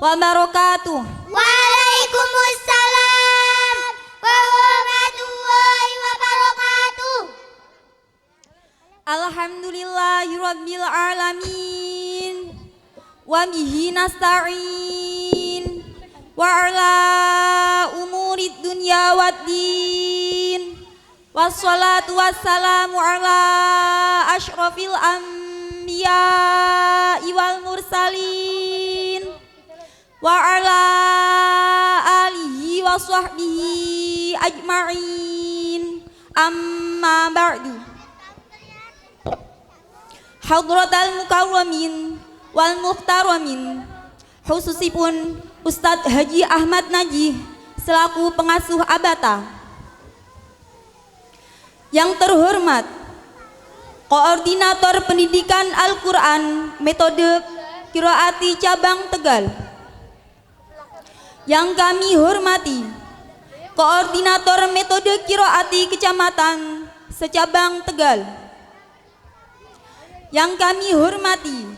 wabarakatuh. Waalaikumsalam warahmatullahi wabarakatuh. Alhamdulillahirabbil alamin. Wa bihi nasta'in. Wa ala umurid dunya waddin. Wassalatu wassalamu ala asyrafil anbiya'i wal mursalin. Wa ala alihi wa sahbihi ajma'in. Amma ba'du. Hadratal mukarramin wal muhtaramin, khususipun Ustadz Haji Ahmad Najih selaku pengasuh Abata. Yang terhormat Koordinator Pendidikan Al-Quran Metode Qiraati Cabang Tegal. Yang kami hormati Koordinator Metode Qiraati Kecamatan Secabang Tegal. Yang kami hormati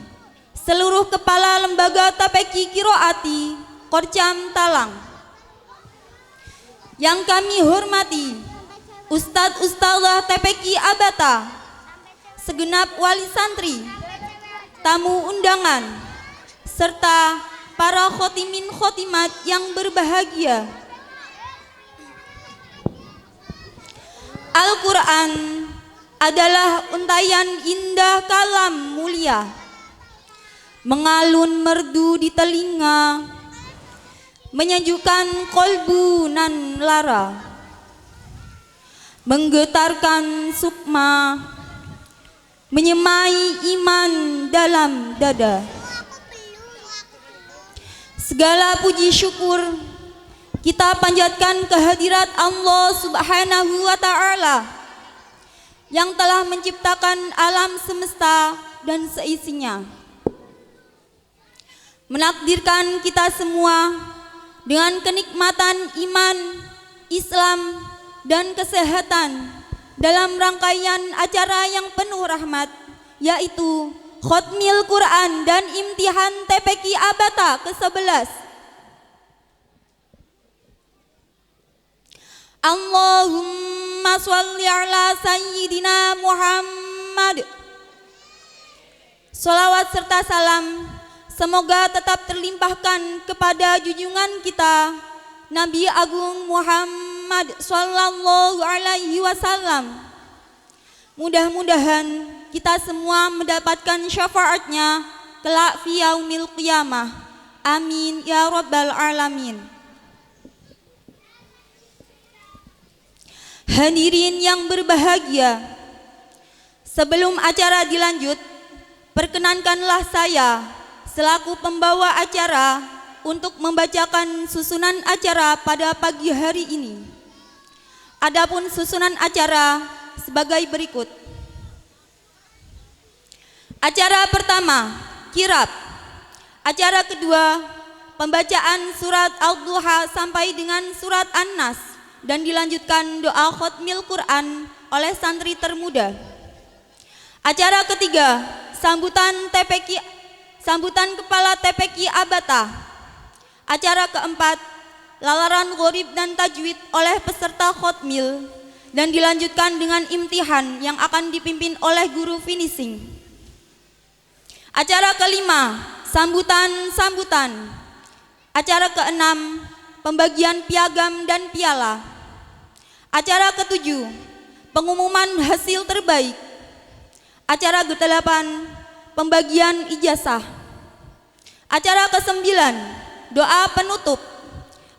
seluruh kepala lembaga TPQ Qiraati Korcam Talang. Yang kami hormati Ustadz-Ustadzah TPQ Abata, segenap wali santri, tamu undangan, serta para khotimin khotimat yang berbahagia. Al-Quran adalah untayan indah kalam mulia, mengalun merdu di telinga, menyejukkan kolbu nan lara, menggetarkan sukma, menyemai iman dalam dada. Segala puji syukur kita panjatkan kehadirat Allah Subhanahu wa Ta'ala yang telah menciptakan alam semesta dan seisinya, menakdirkan kita semua dengan kenikmatan iman, Islam, dan kesehatan dalam rangkaian acara yang penuh rahmat, yaitu Khotmil Quran dan Imtihan TPQ Abata ke-11. Allahumma sholli ala sayyidina Muhammad. Sholawat serta salam semoga tetap terlimpahkan kepada junjungan kita Nabi Agung Muhammad sallallahu alaihi wasallam. Mudah-mudahan kita semua mendapatkan syafaatnya kelak fi yaumil qiyamah. Amin ya rabbal alamin. Hadirin yang berbahagia, sebelum acara dilanjut, perkenankanlah saya selaku pembawa acara untuk membacakan susunan acara pada pagi hari ini. Adapun susunan acara sebagai berikut. Acara pertama, kirab. Acara kedua, pembacaan surat Al-Duha sampai dengan surat An-Nas dan dilanjutkan doa khotmil Quran oleh santri termuda. Acara ketiga, sambutan kepala TPQ Abata. Acara keempat, lalaran gharib dan tajwid oleh peserta khotmil dan dilanjutkan dengan imtihan yang akan dipimpin oleh guru finishing. Acara kelima, sambutan. Acara keenam, pembagian piagam dan piala. Acara ketujuh, pengumuman hasil terbaik. Acara ke-8, pembagian ijazah. Acara ke-9, doa penutup.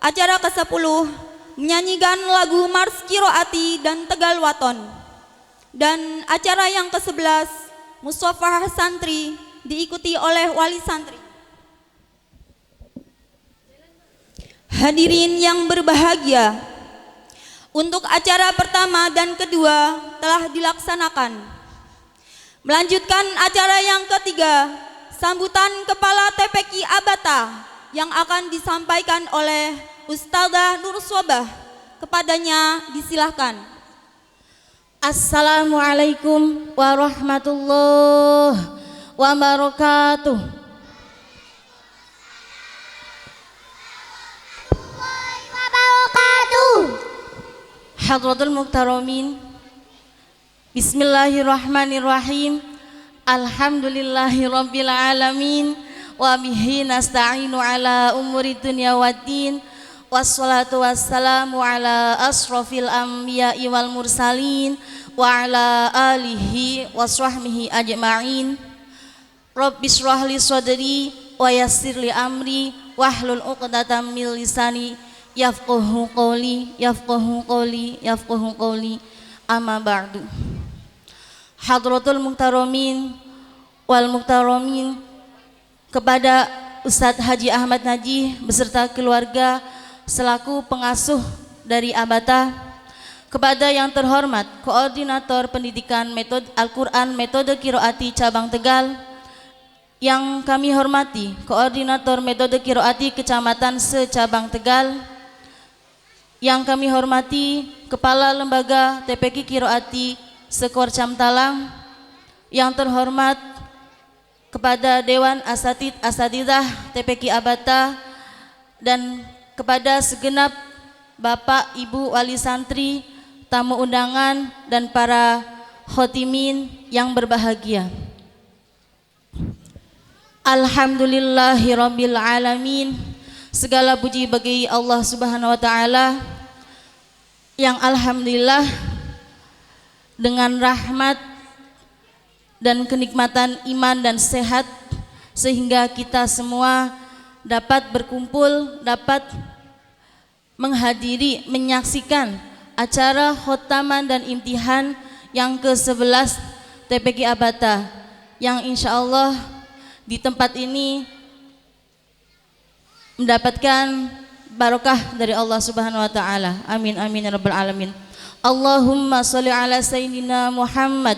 Acara ke-10, menyanyikan lagu Mars Qiraati dan Tegal Waton. Dan acara yang ke-11, musafahah santri diikuti oleh wali santri. Hadirin yang berbahagia, untuk acara pertama dan kedua telah dilaksanakan. Melanjutkan acara yang ketiga, sambutan kepala TPQ Abata yang akan disampaikan oleh Ustadzah Nur Sobah. Kepadanya disilahkan. Assalamualaikum warahmatullahi wabarakatuh. Hadratul Muktaramin, Bismillahirrahmanirrahim. Alhamdulillahi Rabbil Alamin. Wa bihi nasta'inu ala umuri dunya waddin. Wassalatu wassalamu ala asrafil anbiya'i wal mursalin wa ala alihi wa sahbihi ajma'in. Rabbi shrah li sadri wa yassir li amri wahlul 'uqdatam min lisani yafqahu qawli yafqahu qawli amma ba'du. Hadratul Muktaramin wal Muktaramin, kepada Ustadz Haji Ahmad Najih beserta keluarga selaku pengasuh dari Abata, kepada yang terhormat Koordinator Pendidikan Metode Al-Quran Metode Qiraati Cabang Tegal, yang kami hormati Koordinator Metode Qiraati Kecamatan se-Cabang Tegal, yang kami hormati Kepala Lembaga TPQ Qiraati se-Korcam Talang, yang terhormat kepada Dewan Asatidah TPQ Abata, dan kepada segenap Bapak Ibu Wali Santri, tamu undangan, dan para khotimin yang berbahagia. Alhamdulillahirabbil alamin. Segala puji bagi Allah Subhanahu wa taala yang alhamdulillah dengan rahmat dan kenikmatan iman dan sehat sehingga kita semua dapat berkumpul, dapat menghadiri, menyaksikan acara khotaman dan imtihan yang ke-11 TPQ Abata, yang insya Allah di tempat ini mendapatkan barokah dari Allah Subhanahu wa taala. Amin amin ya rabbal alamin. Allahumma sholli ala sayyidina Muhammad.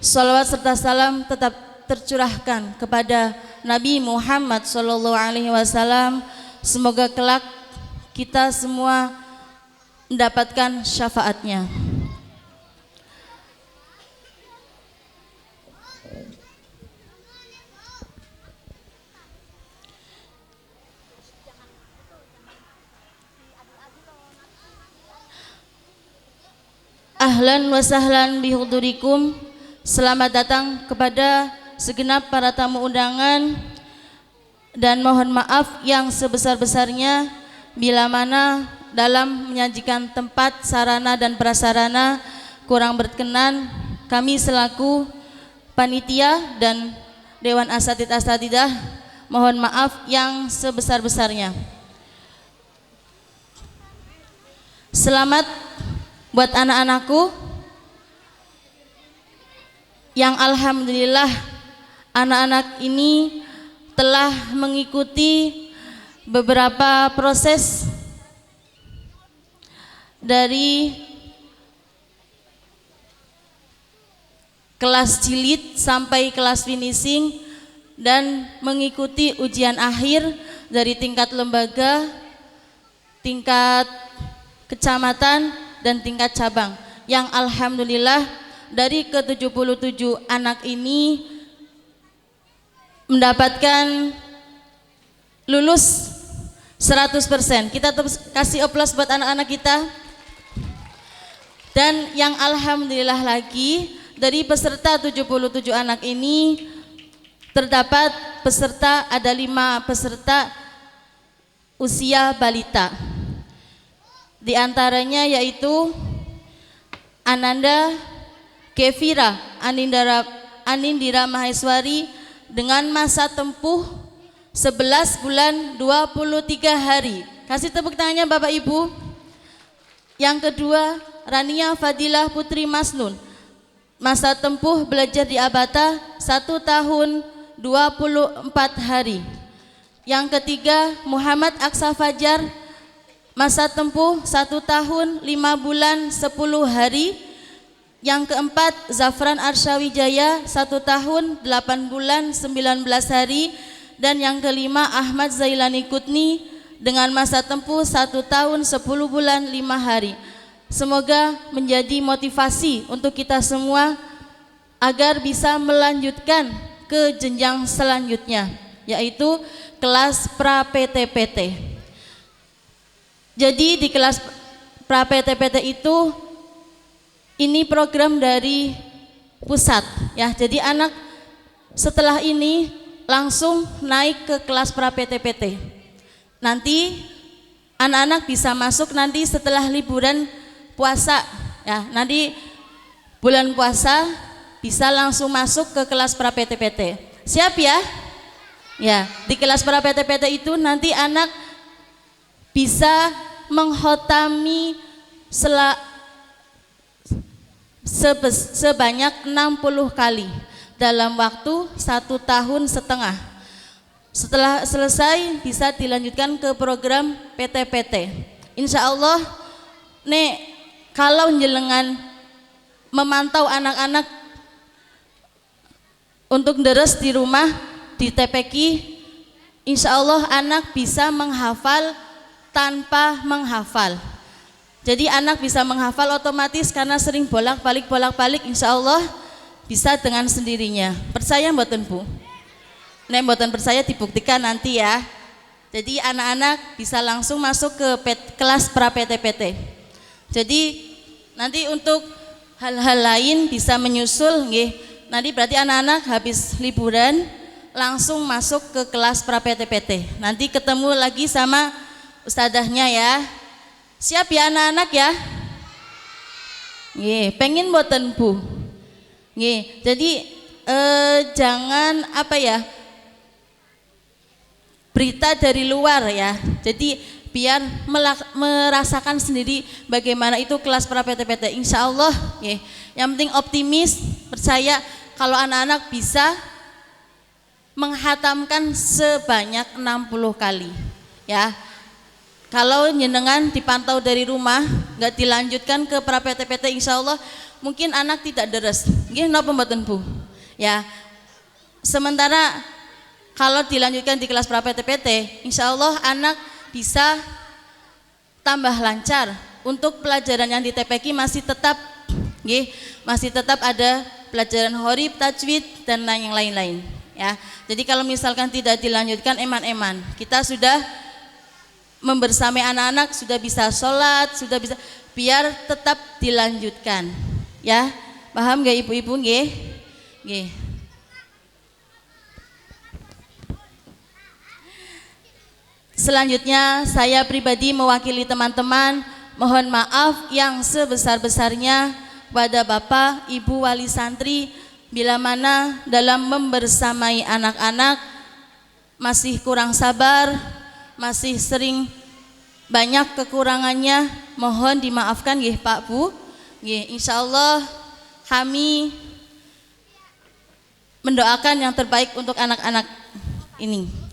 Salawat serta salam tetap tercurahkan kepada Nabi Muhammad sallallahu alaihi wasallam. Semoga kelak kita semua mendapatkan syafaatnya. Ahlan wa sahlan bihudurikum. Selamat datang kepada segenap para tamu undangan, dan mohon maaf yang sebesar-besarnya bila mana dalam menyajikan tempat, sarana dan prasarana kurang berkenan. Kami selaku panitia dan Dewan Asatidah mohon maaf yang sebesar-besarnya. Selamat buat anak-anakku yang alhamdulillah anak-anak ini telah mengikuti beberapa proses dari kelas jilid sampai kelas finishing, dan mengikuti ujian akhir dari tingkat lembaga, tingkat kecamatan, dan tingkat cabang, yang alhamdulillah dari ke-77 anak ini mendapatkan lulus 100%. Kita kasih aplaus buat anak-anak kita. Dan yang alhamdulillah lagi, dari peserta 77 anak ini terdapat peserta, ada 5 peserta usia balita. Di antaranya yaitu Ananda Kevira Anindira Maheswari dengan masa tempuh 11 bulan 23 hari. Kasih tepuk tangannya Bapak Ibu. Yang kedua, Rania Fadilah Putri Masnun, masa tempuh belajar di Abata 1 tahun 24 hari. Yang ketiga, Muhammad Aksa Fajar, masa tempuh 1 tahun 5 bulan 10 hari. Yang keempat, Zafran Arsyawijaya 1 tahun 8 bulan 19 hari. Dan yang kelima, Ahmad Zailani Kutni dengan masa tempuh 1 tahun 10 bulan 5 hari. Semoga menjadi motivasi untuk kita semua agar bisa melanjutkan ke jenjang selanjutnya, yaitu kelas pra-PT-PT. Jadi di kelas pra-PT-PT itu ini program dari pusat ya. Jadi anak setelah ini langsung naik ke kelas pra-PT-PT. Nanti anak-anak bisa masuk nanti setelah liburan puasa ya. Nanti bulan puasa bisa langsung masuk ke kelas pra-PT-PT. Siap ya? Ya, di kelas pra-PT-PT itu nanti anak bisa menghotami sebanyak 60 kali dalam waktu 1,5 tahun. Setelah selesai bisa dilanjutkan ke program PT-PT. Insya Allah, nek kalau jenengan memantau anak-anak untuk deres di rumah di TPQ, insya Allah anak bisa menghafal tanpa menghafal. Jadi anak bisa menghafal otomatis karena sering bolak-balik insya Allah bisa dengan sendirinya. Percaya mboten Bu? Nek mboten percaya dibuktikan nanti ya. Jadi anak-anak bisa langsung masuk ke kelas pra-PT-PT. Jadi nanti untuk hal-hal lain bisa menyusul nggih. Nanti berarti anak-anak habis liburan langsung masuk ke kelas pra-PT-PT. Nanti ketemu lagi sama ustadzahnya ya. Siap ya anak-anak ya? Nggih, pengen mboten Bu? Nggih. Jadi jangan apa ya? Berita dari luar ya. Jadi biar merasakan sendiri bagaimana itu kelas pra-PT-PT. Insya Allah ya. Yang penting optimis, percaya kalau anak-anak bisa menghatamkan sebanyak 60 kali ya. Kalau jenengan dipantau dari rumah nggak dilanjutkan ke pra-PT-PT, insya Allah mungkin anak tidak deres. Nggih napa mboten Bu? Ya. Sementara kalau dilanjutkan di kelas pra-PT-PT, insya Allah anak bisa tambah lancar. Untuk pelajaran yang di TPQ masih tetap ada pelajaran horib, tajwid dan yang lain-lain ya. Jadi kalau misalkan tidak dilanjutkan eman-eman, kita sudah membersamai anak-anak, sudah bisa sholat, sudah bisa, biar tetap dilanjutkan ya. Paham gak ibu-ibu nggih? Nggih. Selanjutnya saya pribadi mewakili teman-teman mohon maaf yang sebesar-besarnya pada Bapak, Ibu Wali Santri bila mana dalam membersamai anak-anak masih kurang sabar, masih sering banyak kekurangannya, mohon dimaafkan nggih Pak Bu. Nggih, insyaallah kami mendoakan yang terbaik untuk anak-anak ini.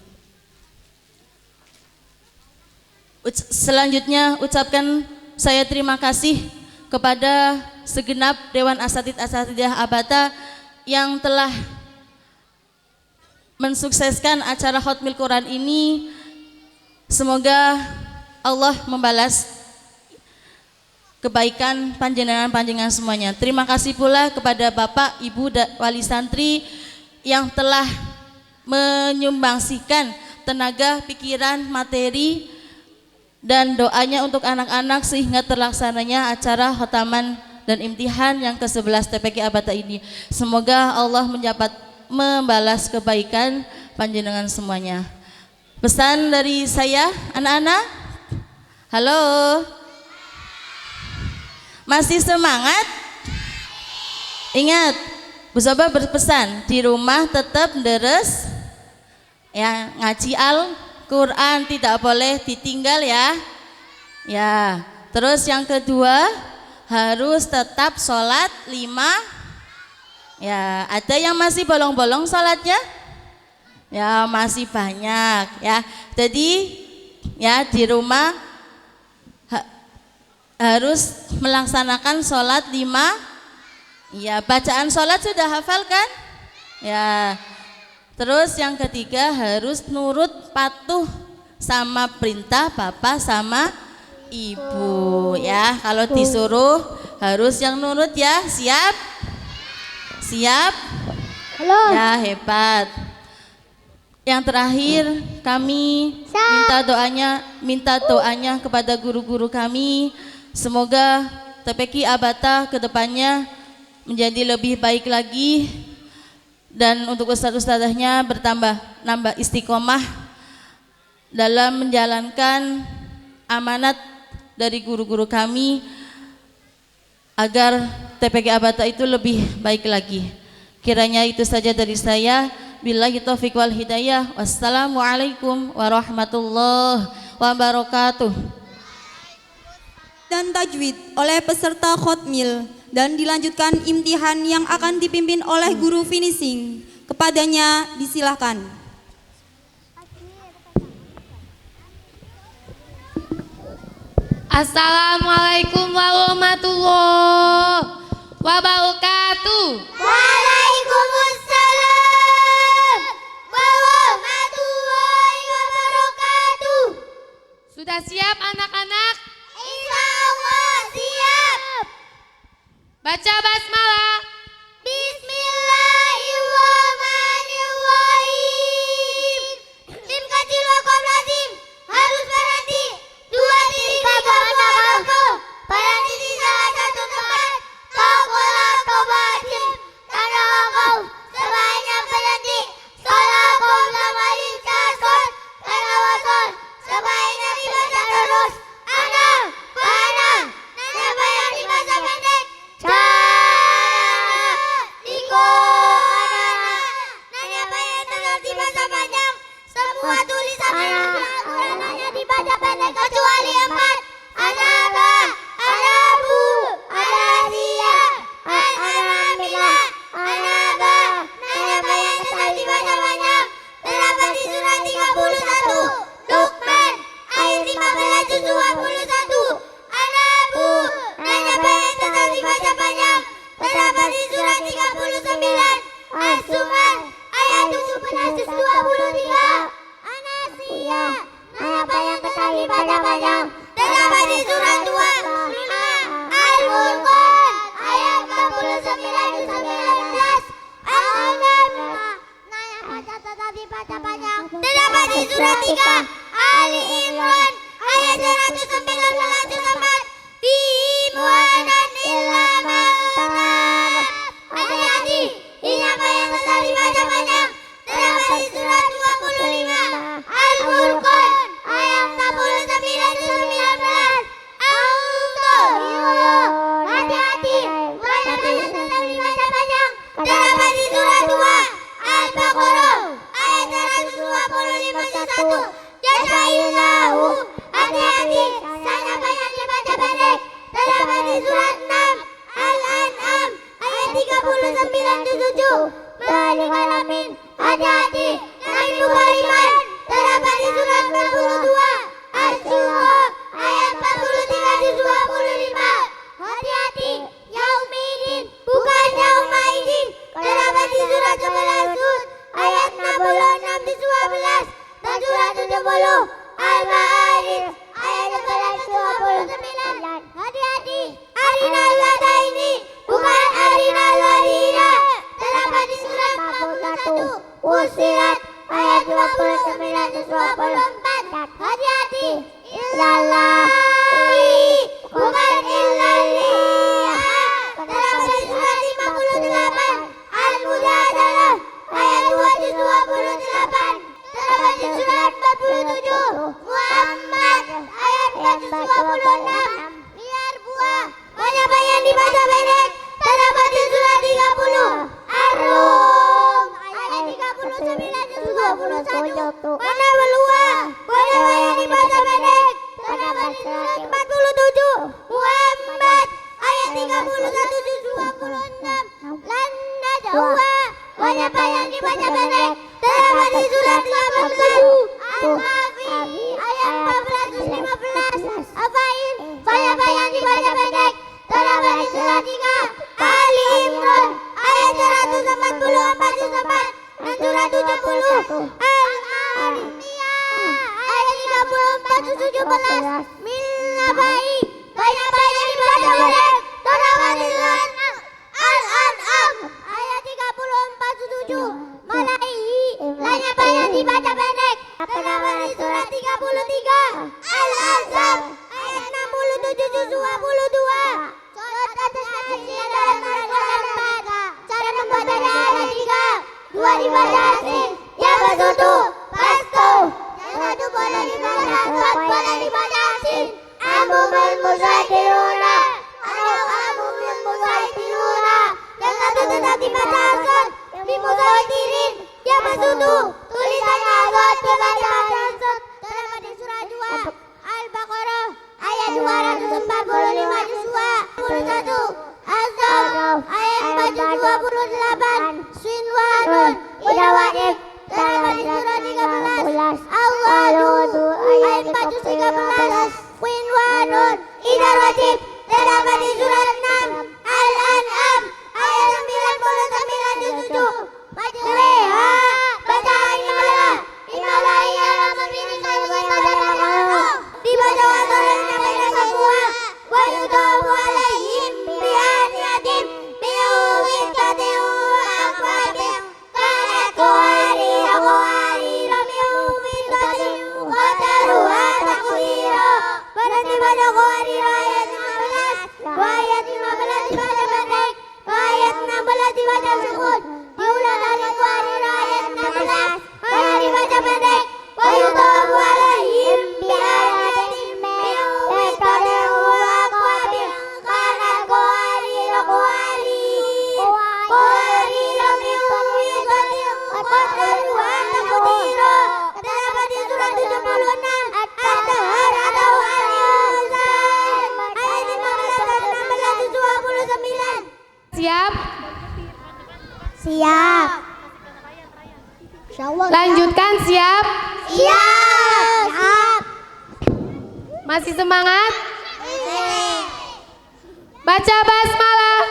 Selanjutnya ucapkan saya terima kasih kepada segenap Dewan Asatidz-Asatidzah Abata yang telah mensukseskan acara Khatmil Quran ini. Semoga Allah membalas kebaikan panjenengan semuanya. Terima kasih pula kepada Bapak, Ibu, Wali Santri yang telah menyumbangsikan tenaga, pikiran, materi dan doanya untuk anak-anak sehingga terlaksananya acara khotaman dan imtihan yang ke-11 TPQ Abata ini. Semoga Allah membalas kebaikan panjenengan semuanya. Pesan dari saya, anak-anak, halo, masih semangat? Ingat, Bu Soba berpesan di rumah tetap deres ya, ngaji Al-Quran tidak boleh ditinggal ya. Ya, terus yang kedua harus tetap sholat 5. Ya, ada yang masih bolong-bolong sholatnya? Ya, masih banyak ya. Jadi ya di rumah harus melaksanakan sholat 5. Ya, bacaan sholat sudah hafal kan? Ya. Terus yang ketiga harus nurut patuh sama perintah bapak sama ibu ya. Kalau disuruh harus yang nurut ya. Siap? Siap? Halo. Ya, hebat. Yang terakhir kami minta doanya kepada guru-guru kami. Semoga TPQ Abata kedepannya menjadi lebih baik lagi, dan untuk ustadz-ustadzahnya nambah istiqomah dalam menjalankan amanat dari guru-guru kami agar TPQ Abata itu lebih baik lagi. Kiranya itu saja dari saya. Billahi taufiq wal hidayah. Wassalamualaikum warahmatullahi wabarakatuh. Dan tajwid oleh peserta khotmil dan dilanjutkan imtihan yang akan dipimpin oleh guru finishing. Kepadanya disilahkan. Assalamualaikum warahmatullahi wabarakatuh. Waalaikumsalam warahmatullahi wabarakatuh. Sudah siap anak-anak? Insya Allah siap. Baca basmalah. Bismillahirrahmanirrahim. Tim kecil wakom lazim harus berhenti 2, 3 toko. Berhenti di salah satu tempat. Toko atau wajib karena wakom sebaiknya berhenti. Salah wakom sama lincason karena wakom sebaiknya dibaca terus. Anak, panah, nanya bayang di masa pendek. Nanya bayang terus di masa panjang. Semua tulisan Al-Quran hanya dibaca pendek kecuali 4. Anaba, anabu, anasia, anamila, anaba. Nanya bayang tetap dibaca panjang. Terdapat di surat 31 Luqman ayat 15 juz 21. Anabu, nanya bayang tetap dibaca panjang. Terdapat di surat 39 As-Zumar ayat 17 juz 23. Anasia, nanya bayang tetap dibaca panjang. Terdapat di surat 25 Al-Furqan ayat 49 juz 19. Al-Anam, nanya baca tetap dibaca panjang. Terdapat di surat 3 Ali Imran ayat 119 juz 4. Timuanan illa ma'atab. Hati-hati, ini apa yang tetap dibaca panjang. Terdapat di surat 25 Al-Furqan ayat 49 juz 19. Astagfirullah. Hati-hati, banyak yang tetap dibaca panjang. Terdapat di surat 2 Al-Baqarah ayat 125 juz 1. Jazaillahu. Hati-hati, sana banyak dibaca pendek. Terdapat di surat 6 Al-An'am ayat 39 juz 7. Balik alamin. Hati-hati, jangan lupa iman. Terdapat di surat 42 Asy-Syura ayat 43 juz 25. Hati-hati, yaumidin bukan yaumaidin. Terdapat di surat 11 Hud ayat 66 juz 12 dan surat 70 Al-Ma'arij ayat 11 juz 29. Hati-hati, arinal ladaini bukan arinal ladina. Terdapat di surat 41 Fussilat ayat 29 juz 24. Hati-hati, illallahi bukan illallah. Terdapat di surat 58 Al-Mujadalah ayat 2 juz 28. Terdapat di surat 47 Muhammad ayat 4 juz 26. Biar buah banyak dibaca pendek. Terdapat di surat 30 Ar-Rum ayat 39 juz 21. Mana beluah banyak dibaca pendek. Terdapat di surat 47 Muhammad ayat 31 juz 26. Lan najwa banyak dibaca pendek. Terdapat di surat 18 Al-Kahfi ayat 14 juz 15. Afain banyak dibaca pendek. Terdapat di surat 3 Ali Imran ayat 144 juz 4 dan surat 70 Al-Ma'ariyah ayat 34 juz 17. Millabai banyak dibaca pendek. Terdapat di surat Al-An'am ayat 34 juz 7. Malaihi banyak dibaca pendek. Terdapat di surat 33 Al-Ahzab ayat 67 juz 20. Lanjutkan, siap? Siap. Masih semangat? Baca basmalah.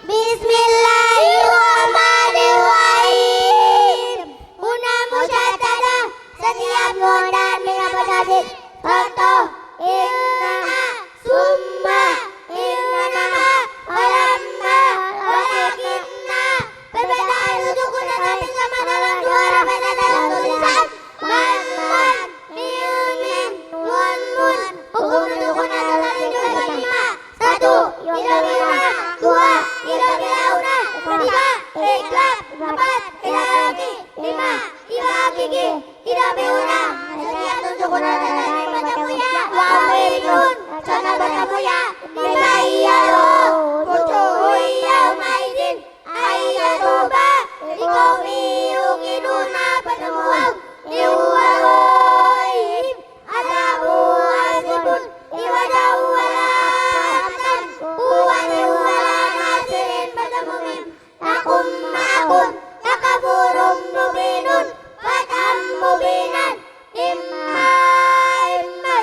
Bismillahirrahmanirrahim. Una musyaddadah, setiap nun dan mim bertasydid. Contoh, inna, summa, innama, walamma, walakinna. Perbedaan sukun dan tapi sama dalam dua huruf, beda dalam tulisan. Man, mim, nun. Hukum sukun adalah dua lima. Satu, tidak bilang. Dua, tidak bilang. Tiga, iklab. Empat, tidak lagi. Lima, tidak gigi. Tidak bilang. Setiap sukun adalah bertemu ya. Wa'amriyun. Contoh bertemu ya. Lima iya loh. Kucuhui yaumaidin. Ayyatuba. Likomi yukinuna bertemu wow. Liwarohim. Adabu asibun. Iwadahu walatan. Uwani walanasirin bertemu mim. Takum ma'akum. Takaburum mubinun. Fatham mubinan. Imma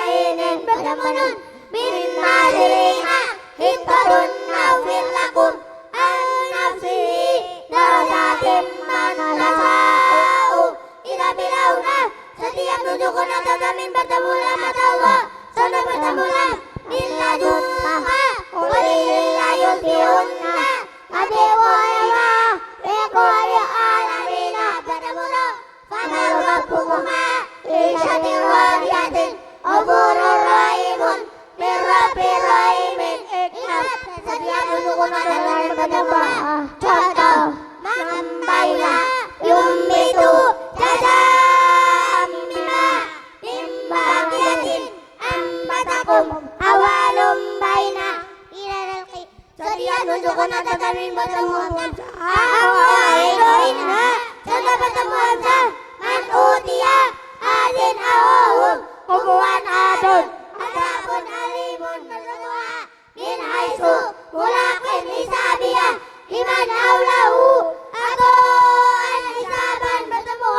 inin bertemu nun. Bin nasirina. Hintadun nawfir lakum. An-nafsihi. Darajatim man nasa'u. Ila bilauna. Setiap nunjukun atau tamin bertemu lama tawa. Sono bertemu lam. Bila junha. Walillah yultiunna. Adewa ila. Rekori alamina. Bertemu lo. Famal rabbukuma. Isyatir wadiyatin. Aburur rahimun. Mirrabir rahimin. Ingat. Setiap nunjukun atau tamin bertemu. Contoh. Mambaila. Yumbitu. Jazamina. Imbagiyatin. Ambatakum. Awalum baina. Ilalki. Setiap nunjukun atau tamin bertemu. Awailoinha. Contoh bertemu hamzah. Man utia. Adin awahum. Kubuan adun. Adabun alimun. Bertemu min haisu. Mulaqin hisabiyah. Liman awlahu. Ato'an hisaban bertemu.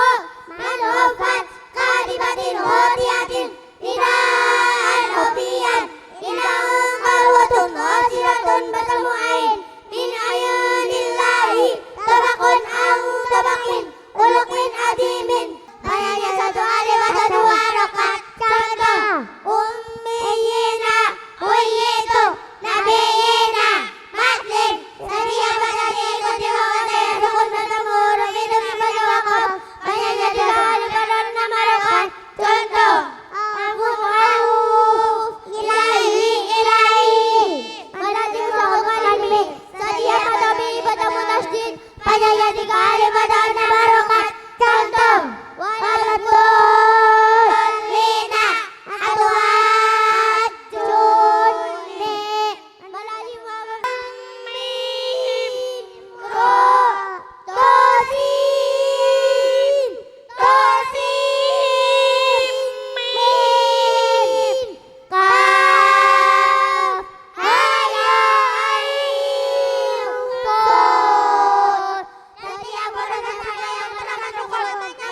Man hufat. Kadibatin hotiatin. Inaan hobian. Inaan kalwatun hosiratun bertemu ain. Min ayunillahi. Tabakun au tabakin. Ulukin adimin. Hanya satu alif atau dua harokat. Contoh. Ummiyina. Wiyyitu. Nabiyina. Matlin. Setiap bahasa diikuti bahasa yang sukun bertemu huruf itu bertemu wakof. Hanya satu alif atau enam harokat. Contoh. Berarti melakukan alimi. Setiap atau bi bertemu tasydid. Hanya tiga alif atau enam harokat. Contoh. Waladhdallina. Atau hajjunni. Berarti mim. Ro. Tosin. Mim. Kaf. Haya ain. Kod. Setiap orang yang berangkat rukun namanya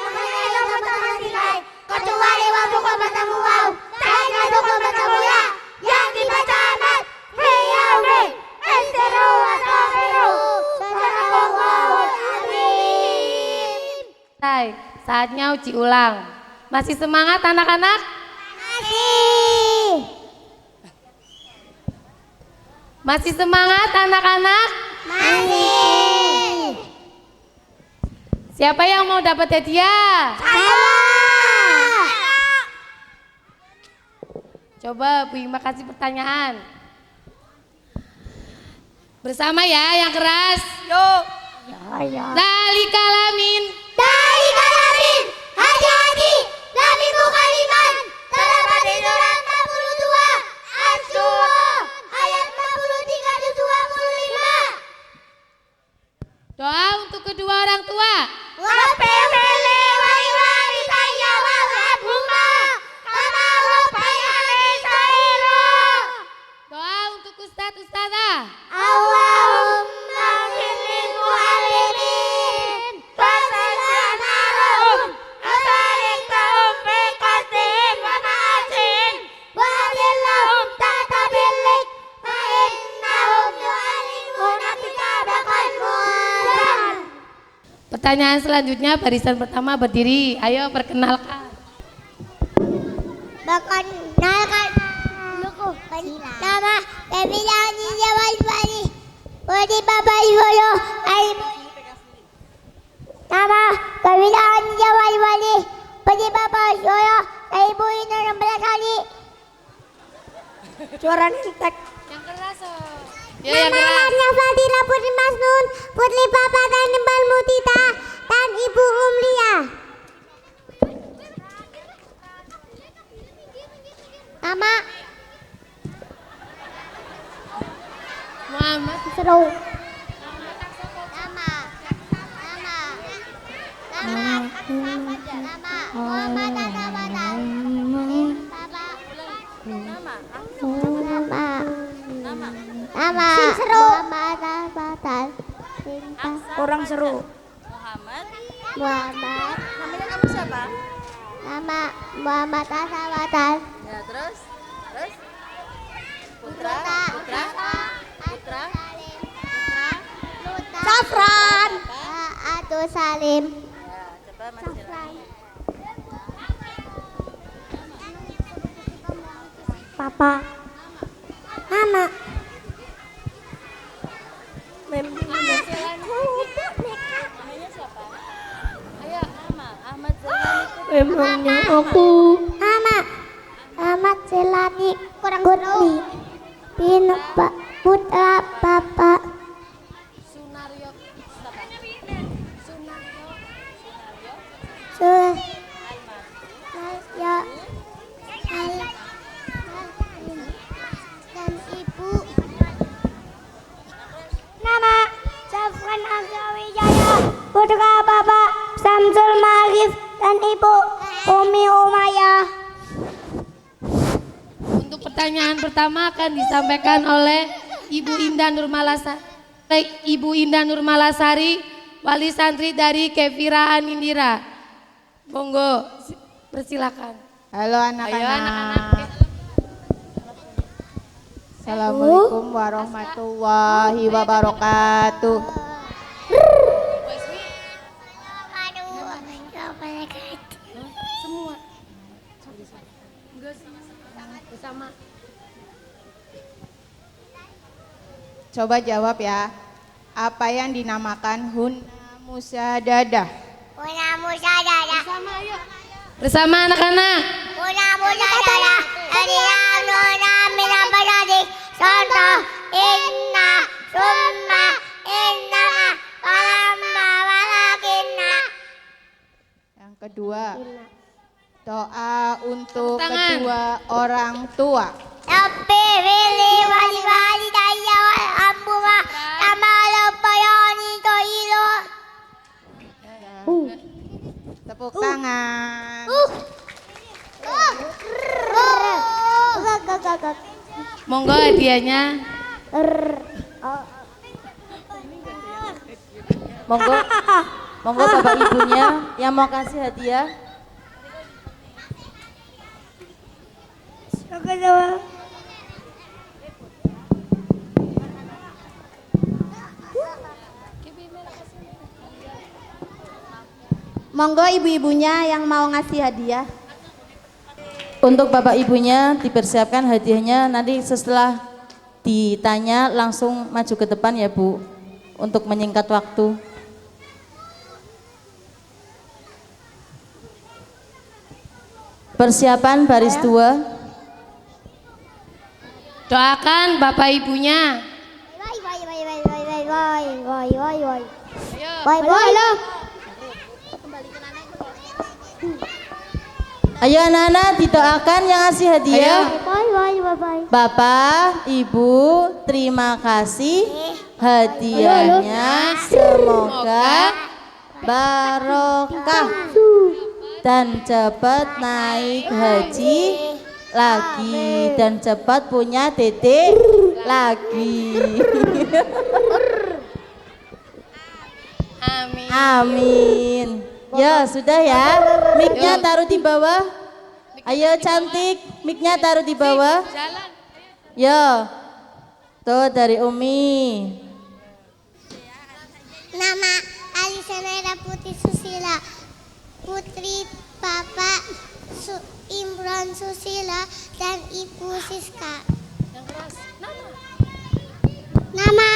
yang bertemu nilai. Kecuali waktu kau bertemu wow. Tanya rukun bertemu ya. Yang dibaca amat. Hiyaumi. Istiru wasabiru. Sadaqallahul azim. Saatnya uji ulang. Masih semangat anak-anak? Masih. Masih semangat anak-anak? Masih. Siapa yang mau dapat hadiah? Coba Bu Ima kasih pertanyaan. Bersama ya yang keras. Yuk. Dalikalamin. Dari kalamin. Hati-hati. Lamimu kaliman. Terdapat di surat 42. Asy-Syura. Ayat 43 dan 25. Doa untuk kedua orang tua. Waffirli waliwalidayya warhamhuma kama rabbayani shaghira. Doa untuk ustadz ustadzah. Allahumma ighfir lil muallimin wa pertanyaan selanjutnya barisan pertama berdiri. Ayo perkenalkan. Perkenalkan Luku. Nama Pemilihan Jawa Bali. Budi Bapak Ibu. Nama Pemilihan Jawa Bali. Budi Bapak Ibu Inul Belasari. Suara nintek. Yang keras. Ya, yang Nama keras. Lanya Fadila Putri Masnun, Putri Bapak dan Ibu Mutita dan Ibu Umlia. Nama Muhammad. Seru. Nama Muhammad Adabatan. Nama Muhammad Adabatan. Orang seru. Muhammad. Namanya kamu siapa? Nama Muhammad Adabatan. Ya, terus? Putra. Safran. Atu Salim. Ya, coba Mas Jelani. Papa. Mama. Namanya siapa? Ayo, nama Ahmad Jelani. Memangnya aku. Mama. Ahmad Selani kurang Putri. Bin Putra Bapak. Sunario. Ya. Dan Ibu. Nama Safwan Agawijaya. Putra Bapak Samsul Marif dan Ibu Umi Umayyah. Untuk pertanyaan pertama akan disampaikan oleh Ibu Indah Nurmalasari, wali santri dari Kefira Anindira. Monggo, persilakan. Halo Ayo anak-anak. anak-anak. Assalamualaikum warahmatullahi wabarakatuh. Semua. Bersama. Coba jawab ya. Apa yang dinamakan hunna musadadah? Una musadada. Bersama anak-anak. Una musadada. Adiyam nuna mina baradik. Contoh. Inna. Summa. Inna. Walamma. Walakinna. Yang kedua, doa untuk Tangan. kedua orang tua. Rabbi wili wali wali daya wal ambuma. Kama lepayani toilo. Tepuk tangan. Monggo hadiahnya. Monggo Bapak Ibunya yang mau kasih hadiah. Monggo ibu-ibunya yang mau ngasih hadiah. Untuk Bapak Ibunya dipersiapkan hadiahnya, nanti setelah ditanya langsung maju ke depan ya Bu, untuk menyingkat waktu. Persiapan baris 2. Doakan Bapak Ibunya. Ayo anak-anak didoakan yang ngasih hadiah. Bapak, Ibu, terima kasih hadiahnya. Semoga barokah dan cepat naik haji lagi dan cepat punya dedek lagi. Amin. Amin. Ya sudah ya, mic-nya taruh di bawah. Ayo cantik, mic-nya taruh di bawah. Jalan. Ya, tuh dari Umi. Nama Ali Senaira Putri Susila, Putri Bapak Imron Susila, dan Ibu Siska. Nama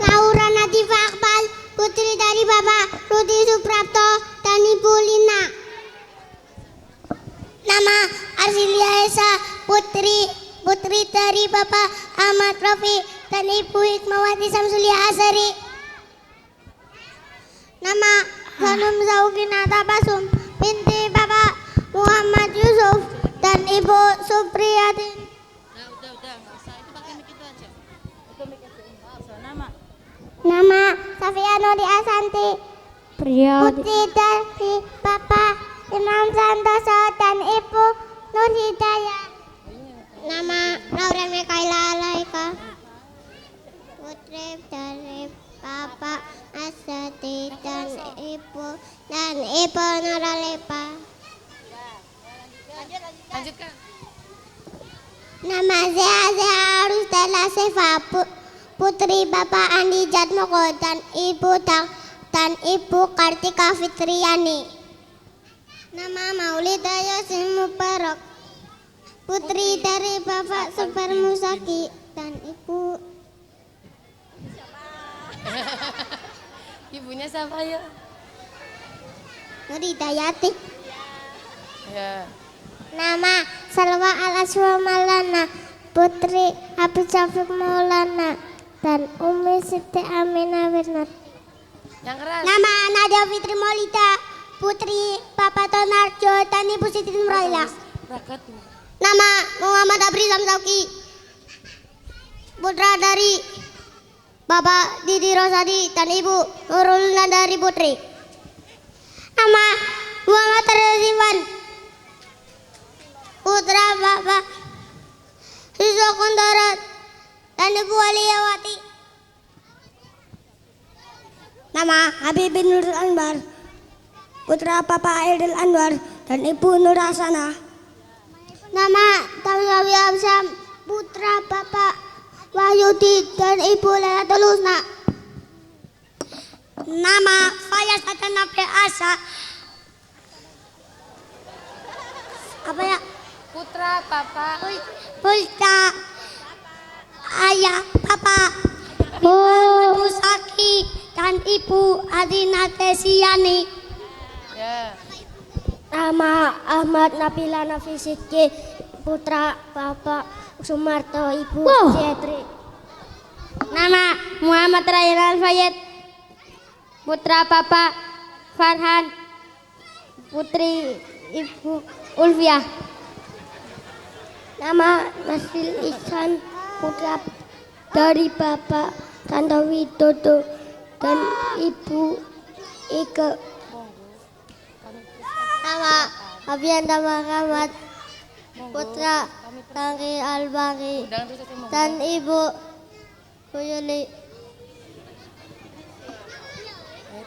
Laura Nadifa Akbal, putri dari Bapak Rudi Suprapto dan Ibu Lina. Nama Arsilia Esa, putri dari Bapak Ahmad Rafi dan Ibu Hikmawati Samsulia Asari. Nama Hanum Zaukinata Basum, binti Bapak Muhammad Yusuf dan Ibu Supriyatin. Nama Safia Nuri Asanti, putri dari Bapak Imam Santoso dan Ibu Nur Hidayah. Nama Laura Mikaela Alaika, putri dari Bapak Asati dan Ibu Nur Alepa. Lanjutkan. Nama Zea Arustela Sefa, putri Bapak Andi Jatmoko dan Ibu Kartika Fitriani. Nama Maulida Yasin Mubarak, putri dari Bapak Super Musaki dan Ibu. Ibunya siapa ya? Nur Hidayati. Ya. Nama Salwa Al-Aswa Maulana, putri Habib Syafiq Maulana dan Umi Siti Aminah Wirnat. Yang keras. Nama Nadia Fitri Maulida, putri Bapak Tonarjo dan Ibu Siti Nurailah. Rakatu. Nama Muhammad Abri Samsauki, putra dari Bapak Didi Rosadi dan Ibu Nurul Nandari Putri. Nama Muhammad Rizwan, putra Bapak Siswa Kundarat dan Ibu Aliyawati. Nama Habib bin Nur Anwar, putra Bapak Aidil Anwar dan Ibu Nur Hasana. Nama Tawiyawi Absam, putra Bapak Wahyudi dan Ibu Lailatul Husna. Nama Fayaz Atanafi Asa, apa ya? Putra Bapak Putra ayah Bapak Muhammad Musaki dan Ibu Adina Tesiani. ya. Nama Ahmad Nabila Nafisiki, putra Bapak Sumarto, Ibu Jetri. Nama Muhammad Rayyan Al-Fayed, putra Bapak Farhan, putri Ibu Ulfiah. Nama Nasil Ihsan, putra dari Bapak Santo Widodo dan Ibu Ike. Nama Abianda Muhammad, putra Tangki Al-Bangki dan Ibu Yuli.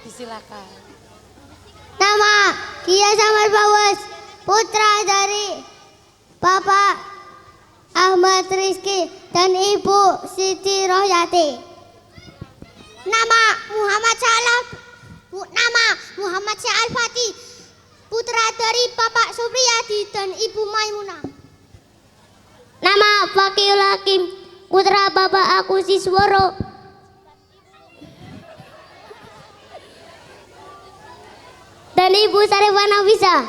Silakan. Nama Kia Samar Bawas, putra dari Bapak Ahmad Rizki dan Ibu Siti Rohyati. Nama Muhammad Syahal Fatih, putra dari Bapak Supriyadi dan Ibu Maimunah. Nama Fakihul Hakim, putra Bapak Aku Sisworo. Dan Ibu Sarifah Nafisa.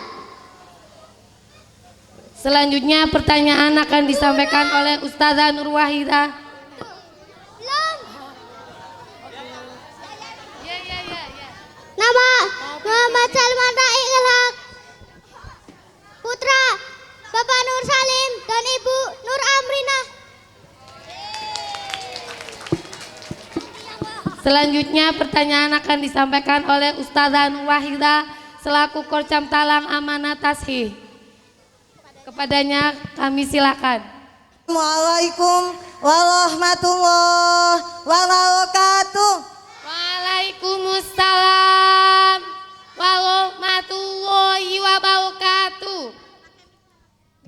Selanjutnya pertanyaan akan disampaikan oleh Ustazah Nur Wahida. Nama Muhammad Salman Raik Al-Haq, putra Bapak Nur Salim dan Ibu Nur Amrinah. Selanjutnya pertanyaan akan disampaikan oleh Ustazah Nur Wahida selaku Korcam Talang Amanah Tasheeh. Kepadanya kami silakan. Assalamualaikum warahmatullahi wabarakatuh. Waalaikumsalam warahmatullahi wabarakatuh.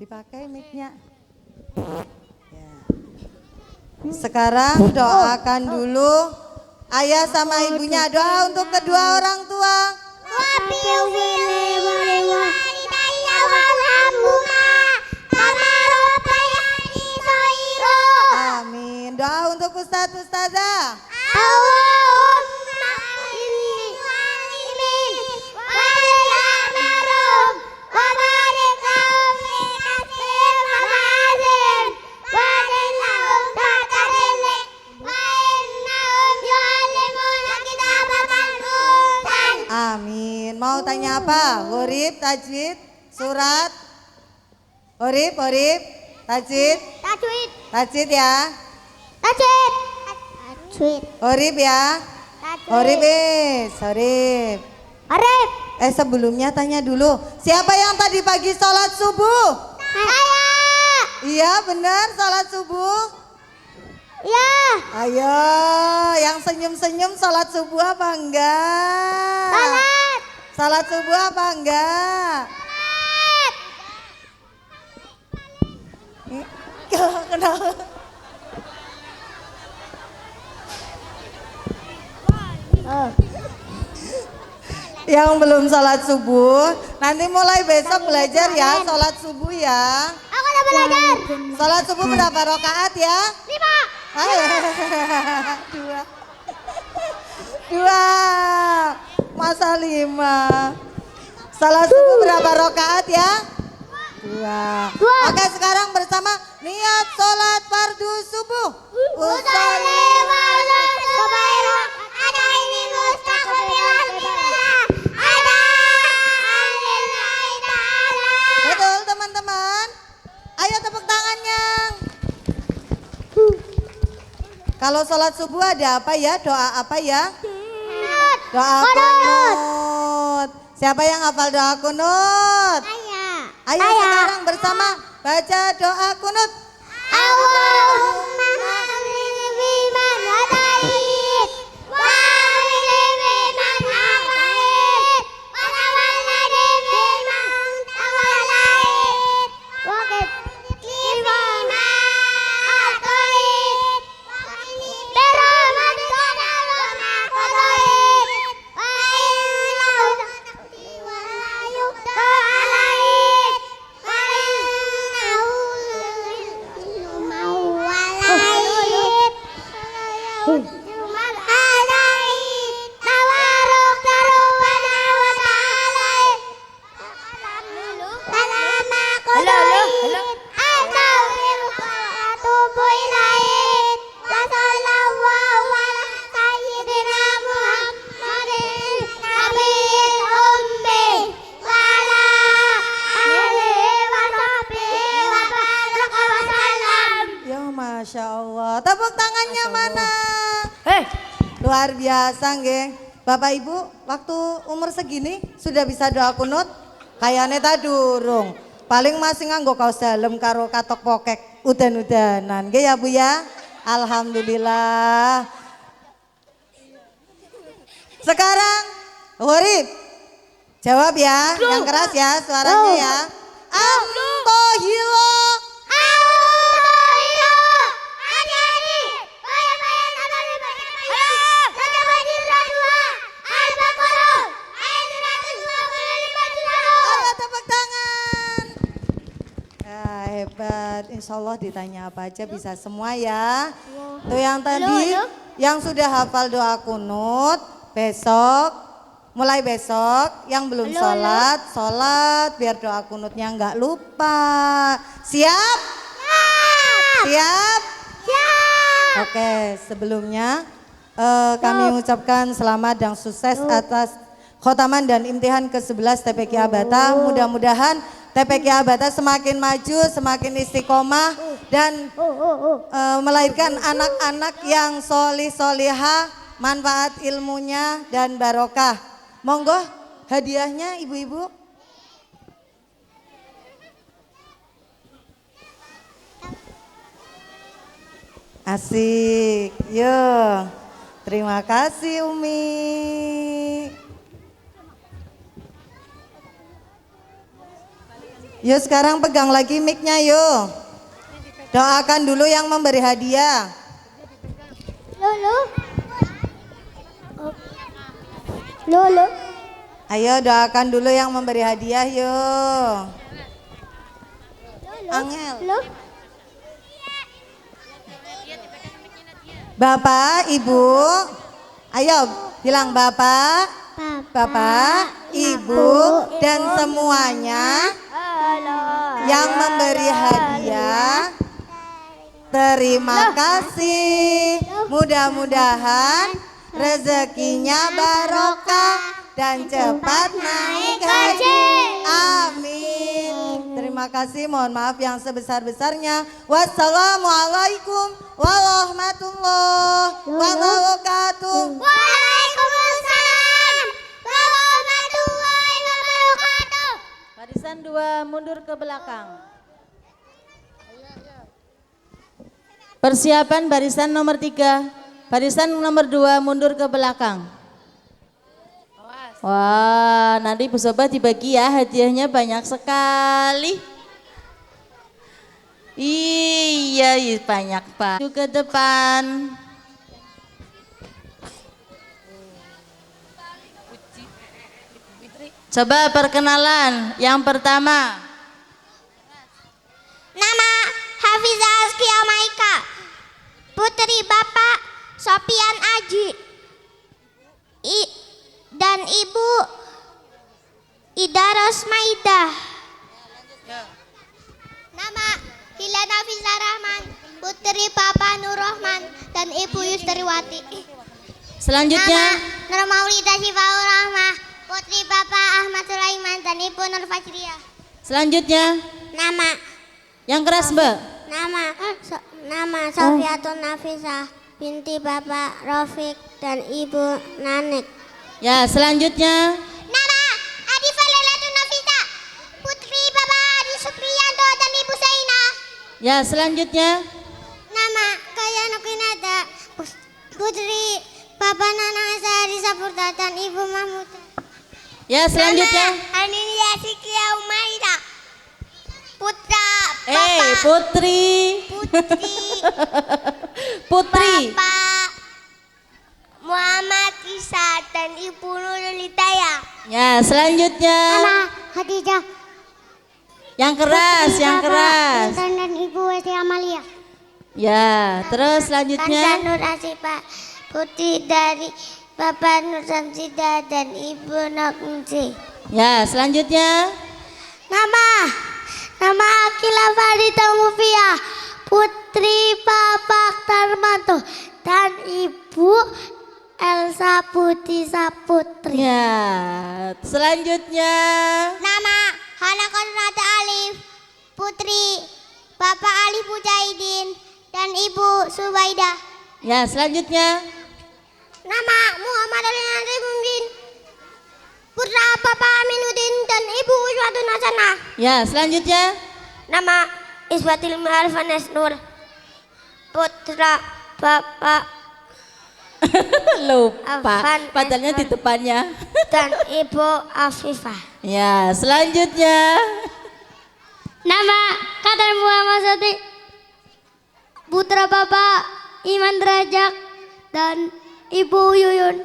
Dipakai mic-nya. Ya. Sekarang doakan dulu Ayah sama ibunya. Doa untuk kedua orang tua. Amin. Doa untuk Ustadz Ustazah. Amin. Mau tanya apa? Hurif, tajwid, surat. Hurif, tajwid. Tajwid ya. Hurif ya. Hurif. Sebelumnya tanya dulu. Siapa yang tadi pagi sholat subuh? Iya benar sholat subuh. Ayo, yang senyum-senyum sholat subuh apa enggak? Sholat subuh apa enggak? Kenapa? Yang belum sholat subuh, nanti mulai besok belajar ya sholat subuh ya. Sholat subuh berapa rakaat ya? 2. Masa 5? Sholat subuh berapa rakaat ya? 2. Oke, sekarang bersama niat sholat fardu subuh. Betul teman-teman. Ayo tepuk tangannya. Kalau sholat subuh ada apa ya? Doa apa ya? Doa kunut. Siapa yang hafal doa kunut? Ayo sekarang bersama baca doa kunut. Allahumma hadini biman hadait wa afini biman afait wa tawallani biman tawallait wa qini biman atait birahmatika ma qadait wa innahu taqdi wa la yuqda alait wa innahu Ya Masya Allah. Tepuk tangannya mana? Luar biasa nggih. Bapak Ibu, waktu umur segini sudah bisa doa kunut? Kayaknya tak durung. Paling masih nganggo kaos dalem karo katok pokek udan-udanan. Nggih ya Bu ya? Alhamdulillah. Sekarang Hurif. Jawab ya, yang keras ya suaranya ya. Altohilo. Hebat, insya Allah ditanya apa aja bisa semua ya. Tuh yang tadi, yang sudah hafal doa kunut, besok, mulai besok, yang belum sholat biar doa kunutnya nggak lupa. Siap? Siap? Oke, sebelumnya kami mengucapkan selamat dan sukses atas khotaman dan imtihan ke-11 TPQ Abata. Mudah-mudahan TPQ Abata semakin maju, semakin istiqomah dan melahirkan anak-anak yang solih-solihah, manfaat ilmunya dan barokah. Monggo hadiahnya ibu-ibu. Asik, yuk. Terima kasih Umi. Yuk sekarang pegang lagi mic-nya yuk. Doakan dulu yang memberi hadiah. Lolo. Ayo doakan dulu yang memberi hadiah yuk. Angel. Lo. Bapak, Ibu. Ayo bilang Bapak, Bapak, Ibu dan semuanya yang memberi hadiah. Terima kasih. Mudah-mudahan rezekinya barokah dan cepat naik haji. Amin. Terima kasih. Mohon maaf yang sebesar-besarnya. Wassalamualaikum warahmatullahi wabarakatuh. Waalaikumsalam warahmatullahi wabarakatuh. Barisan 2 mundur ke belakang. Persiapan barisan nomor 3. Barisan nomor 2 mundur ke belakang. Wah, nanti Bu Sobat dibagi ya, hadiahnya banyak sekali. Iya, banyak Pak. Ke depan. Coba perkenalan. Yang pertama. Nama Hafizah Azkia Maika, putri Bapak Sopian Aji dan Ibu Ida Rosmaidah. Nama Hilana Nafisa Rahman, putri Bapak Nur Rahman dan Ibu Yustriwati. Selanjutnya. Nur Maulida Syifaur Rahmah, putri Bapak Ahmad Sulaiman dan Ibu Nur Fajriyah. Selanjutnya. Nama Yang keras Mbak. Nama Sofiatun Nafisah, binti Bapak Rafiq dan Ibu Nanik. Ya, selanjutnya. Nama Adifah Lailatun Nafisah, putri Bapak Adi Supriyanto dan Ibu Zainah. Ya, selanjutnya. Nama Kaya Nukinada, putri Bapak Nana Sari Sapurta dan Ibu Mahmud. Ya, selanjutnya. Anilia Sikia Umaida, putra Bapak Putri. Putri. Bapak Muhammad Isa dan Ibu Nurul Hidayah. Ya, selanjutnya. Nama Khadijah, Yang keras, yang keras. Intan dan Ibu Westi Amalia. Ya, terus selanjutnya. Kansa Nur Asifa, putri dari Bapak Nur Samsida dan Ibu Nokmsi. Ya, selanjutnya. Nama Akila Farida Mufia, putri Bapak Tarmanto dan Ibu Elsa Putri Saputri. Ya, selanjutnya. Nama Hana Konrada Alif, putri Bapak Ali Mujahidin dan Ibu Subaidah. Ya, selanjutnya. Nama Muhammad Ali Mungkin, putra Bapak Aminuddin dan Ibu Uswatun Hasanah. Ya, selanjutnya. Nama Iswatil Ma'arfanes Nur, putra Bapak Lupa. Afan Padahal di depannya. dan Ibu Afifah. Ya, selanjutnya. Nama Katar Muhammad Sati, putra Bapak Iman Derajat dan Ibu Yuyun.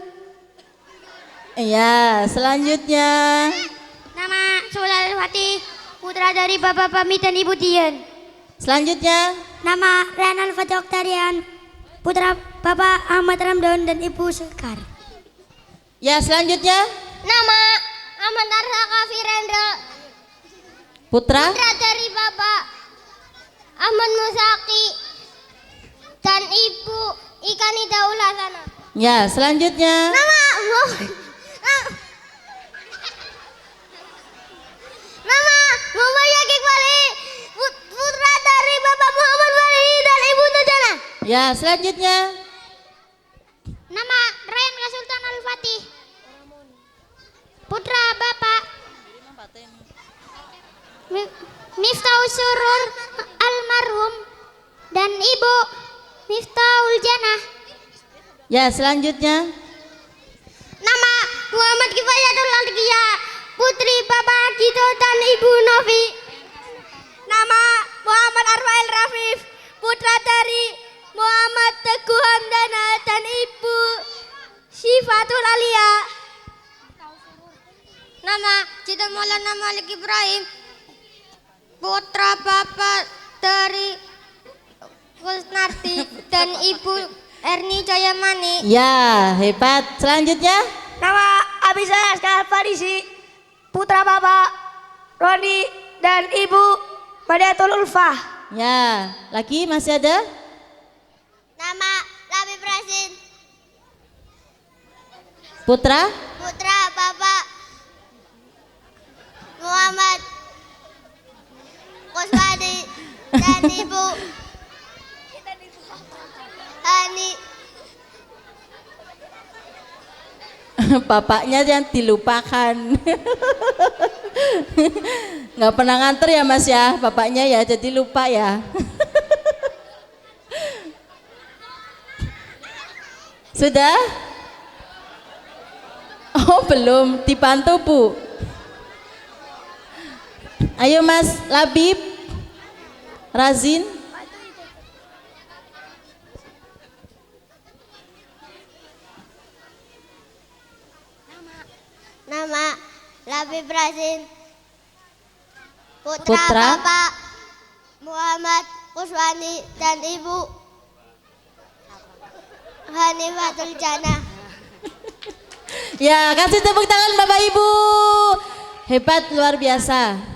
Ya, selanjutnya. Nama Sulawati, putra dari Bapak Pamit dan Ibu Dian. Selanjutnya. Nama Renan Fajoktarian, putra Bapak Ahmad Ramdan dan Ibu Sekar. Ya, selanjutnya. Nama Ahmad Arsaka Firendra, Putra. putra dari Bapak Ahmad Musaki dan Ibu Ikanida Ulasana. Ya, selanjutnya. Nama Muhammad Yakik Wali, putra dari Bapak Muhammad Wali dan Ibu Nujana. Ya, selanjutnya. Nama Ryan Kasultan Al-Fatih, putra Bapak Miftahul Surur Almarhum dan Ibu Miftahul Janah. Ya, selanjutnya. Nama Muhammad Kifayatul Alqiyah, putri Bapak Agito dan Ibu Novi. Nama Muhammad Arwail Rafif, putra dari Muhammad Teguh Hamdana dan Ibu Syifatul Alia. Nama Cita Maulana Malik Ibrahim, putra Bapak dari Kusnarti dan Ibu Erni Jayamani. Ya, hebat. Selanjutnya. Nama Abisa Askar Farisi, putra Bapak Roni dan Ibu Badiatul Ulfah. Ya, lagi masih ada? Nama Labib Rasin, Putra? putra Bapak Muhammad Kuswadi dan Ibu Hani. Bapaknya yang dilupakan. Nggak pernah nganter ya Mas ya, bapaknya ya, jadi lupa ya. Sudah? Oh belum, dibantu Bu. Ayo Mas Labib, Razin. Nama Labib Rasin, putra, Putra? Bapak Muhammad Kuswani dan Ibu Hanifatul Jannah. Ya, kasih tepuk tangan Bapak Ibu. Hebat, luar biasa.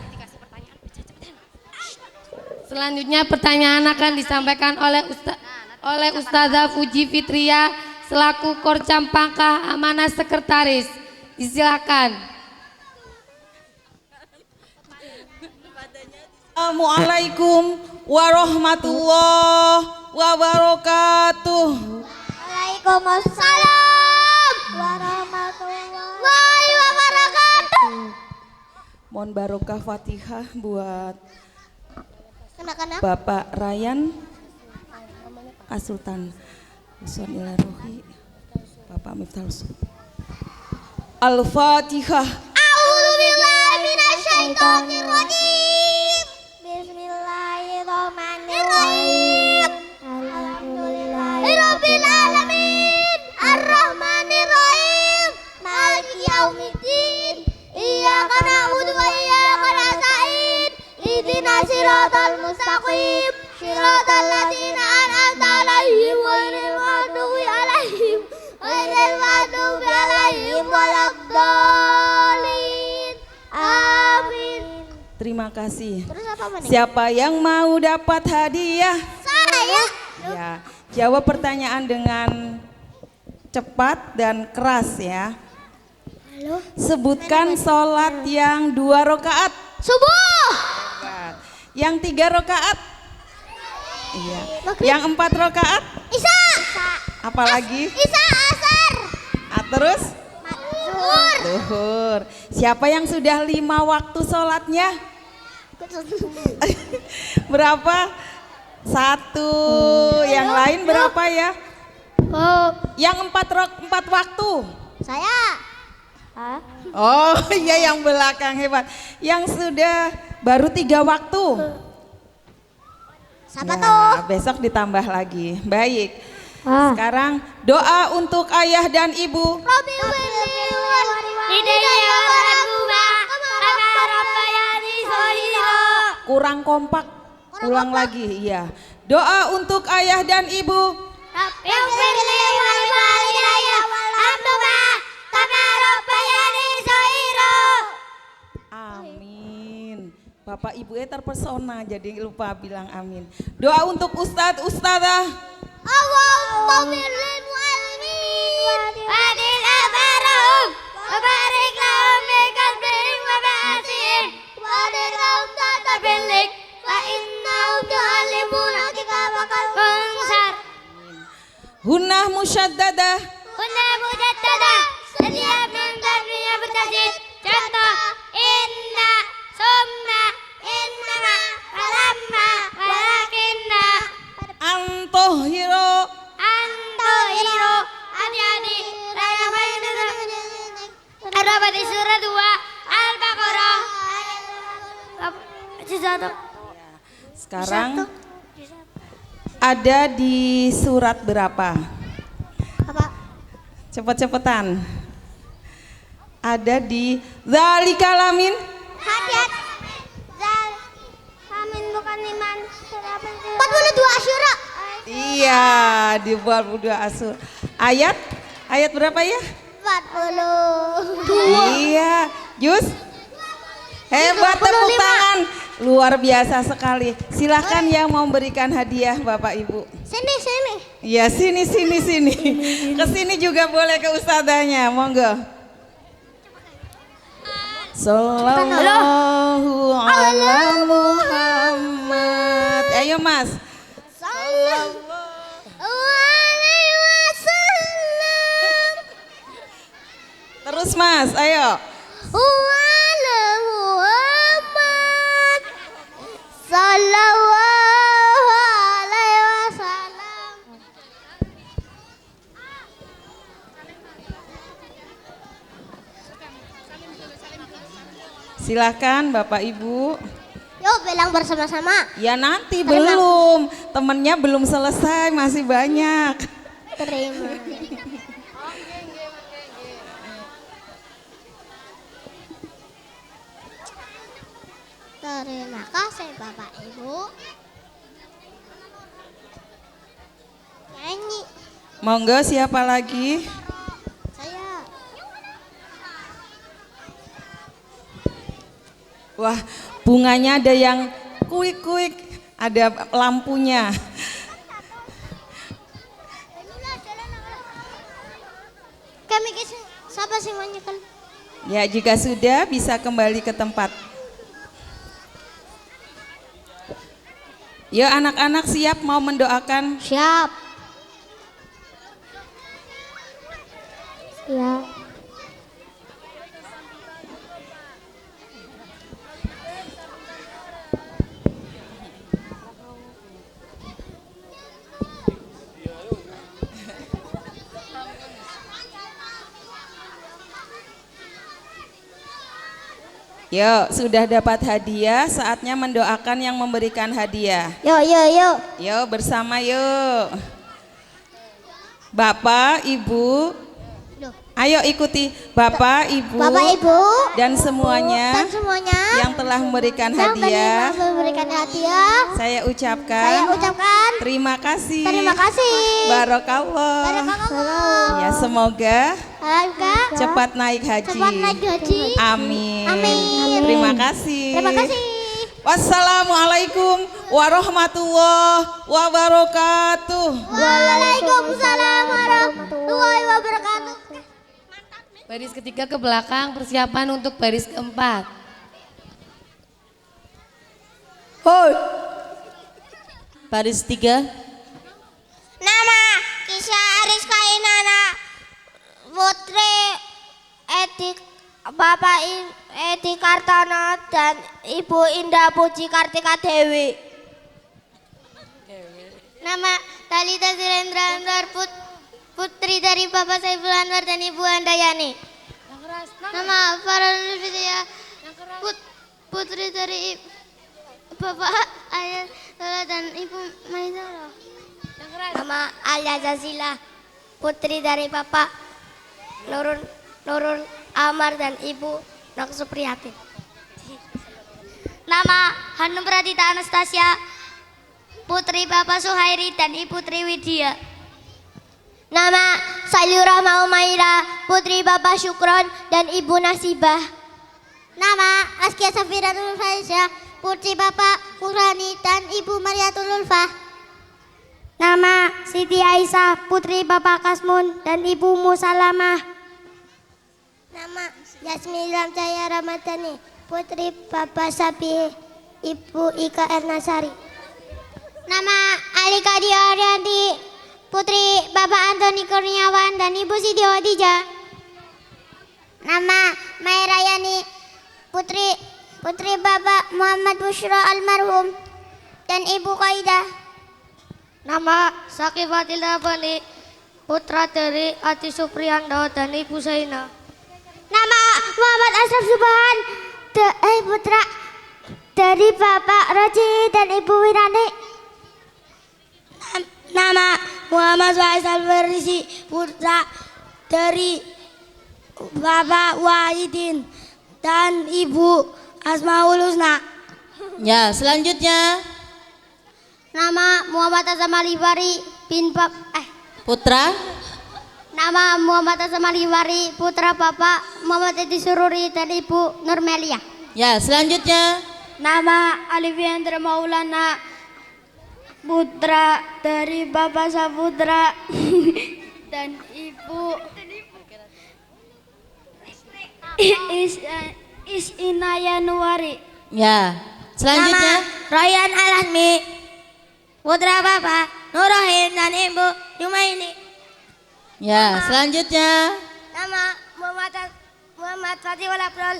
Selanjutnya pertanyaan akan disampaikan oleh Ustazah Fuji Fitria selaku Korcam Pangkah Amanah Sekretaris. Disilakan. Assalamualaikum warahmatullahi wabarakatuh. Waalaikumsalam warahmatullahi wabarakatuh. Mohon barokah Fatihah buat Anak-anak. Bapak Ryan Kasultan Uswan Ilarohi, Bapak Miftahul Subuh. Al-Fatihah. A'udzubillahi minasyaitonirrajim. Bismillahirrahmanirrahim. Alhamdulillahirabbil alamin. Arrahmanirrahim. Maliki yaumiddin. Iyyaka na'budu wa iyyaka nasta'in. Ihdinas siratal mustaqim. Siratal ladzina an'amta 'alaihim ghairil maghdubi 'alaihim waladdallin. Amin. Terima kasih. Terus apa nih? Siapa yang mau dapat hadiah? Saya. Ya, jawab pertanyaan dengan cepat dan keras ya. Halo. Sebutkan sholat yang 2 rakaat. Subuh. Yang 3 rakaat. Iya. Yang 4 rakaat. Isya. Apalagi? Isya asar. Terus? Zuhur. Zuhur. Siapa yang sudah 5 waktu sholatnya? Berapa? 1. Yang lain berapa ya? Yang 4 waktu. Saya. Oh iya, yang belakang hebat. Yang sudah baru 3 waktu. Siapa Ya, tuh? besok ditambah lagi. Baik. Sekarang doa untuk ayah dan ibu. Rabbil Hidayah warahmatullahi wabarakatuh. Kurang kompak. Ulang lagi, iya. Doa untuk ayah dan ibu. Amin. Bapak ibunya terpesona jadi lupa bilang amin. Doa untuk ustadz, ustadzah. Allahumma birlil mu'allimin Wadil abarahum Wabarik lahum Mikasbihim Wabaasihim Wadil lahum Tatabilik Wa innahum yu'allimuna kitabakal Munsar Hunnah musyaddadah. Hunna mujaddadah Setiap min tanwiyah bertajdid. Contoh Inna Summa Innama Falamma Walakinna Antohiro. Antohiro Adi-adi Ada di surat 2 Al-Baqarah. Sekarang ada di surat berapa? Apa? Cepet-cepetan. ada di Zalikalamin. Hadiat. Amin bukan iman. 42 Asyura. Iya, di 42 Asyura. Ayat berapa ya? 40. Iya, Jus. Hebat, tepuk tangan. Luar biasa sekali. Silahkan yang mau memberikan hadiah Bapak Ibu. Sini. Iya, sini. Kesini juga boleh ke ustadzanya, monggo. Sallallahu ala Muhammad. Ayo Mas. Sallallahu alaihi wasallam. Terus Mas, ayo. Wa'ala Muhammad sallallahu alaihi wasallam. Silahkan Bapak Ibu. Yuk bilang bersama-sama. Ya nanti belum, temennya belum selesai, masih banyak. Terima. Terima kasih Bapak Ibu. Nyanyi. Monggo siapa lagi? Saya. Wah, bunganya ada yang kuik-kuik, ada lampunya. Kami siapa sih kan? Ya, jika sudah bisa kembali ke tempat. Yuk anak-anak siap mau mendoakan? Siap. Siap. Yuk, sudah dapat hadiah, saatnya mendoakan yang memberikan hadiah. Yuk. Yuk, bersama yuk. Bapak, Ibu, ayo ikuti Bapak, Ibu, dan semuanya yang telah memberikan hadiah. Saya ucapkan terima kasih. Barokallah. Ya, semoga cepat naik haji. Amin. Terima kasih. Wassalamualaikum warahmatullahi wabarakatuh. Waalaikumsalam warahmatullahi wabarakatuh. Baris ketiga ke belakang, persiapan untuk baris keempat. Baris 3. Nama Kisah Ariska Inana Putri Bapak Edi Kartono dan Ibu Indah Puji Kartika Dewi. Nama Talita Silendra Anwar Putri dari Bapak Saiful Anwar dan Ibu Handayani. Nama Farhanul Fitria Putri dari Bapak Ayah dan Ibu Maidara. Nama Alia Zazila Putri dari Bapak Nurul Amar dan Ibu Nok Supriyatin. Nama Hanum Pradita Anastasia Putri Bapak Suhairi dan Ibu Triwidya. Nama Sayura Maumaira Putri Bapak Syukron dan Ibu Nasibah. Nama Askia Safira Nurfaisya Putri Bapak Kurani dan Ibu Mariatul Ulfah. Nama Siti Aisyah Putri Bapak Kasmun dan Ibu Musalamah. Nama Yasmin Ramjaya Ramadhani Putri Bapak Sabi Ibu Ika Ernasari. Nama Alika Diaryanti Putri Bapak Antoni Kurniawan dan Ibu Siti Wadijah. Nama Mairayani Putri Bapak Muhammad Bushra Almarhum dan Ibu Kaidah. Nama Sakifatil Abani putra dari Ati Supriyando dan Ibu Zaina. Nama Muhammad Ashraf Subhan putra dari Bapak Roji dan Ibu Winani. Nama Muhammad Faisal Farisi putra dari Bapak Wahidin dan Ibu Asmaul Husna. Ya, selanjutnya Nama Muhammad Azam Alibari bin putra. Nama Muhammad Azam Alibari putra Bapak Muhammad Edi Sururi dan Ibu Nurmelia. Ya, selanjutnya Nama Alifiandra Maulana putra dari Bapak Saputra dan Ibu Inayanuari. ya. Selanjutnya Ryan Alami putra Bapak Nurahim dan Ibu Yumaini. ya, selanjutnya Nama Muhammad Fatihul Abdul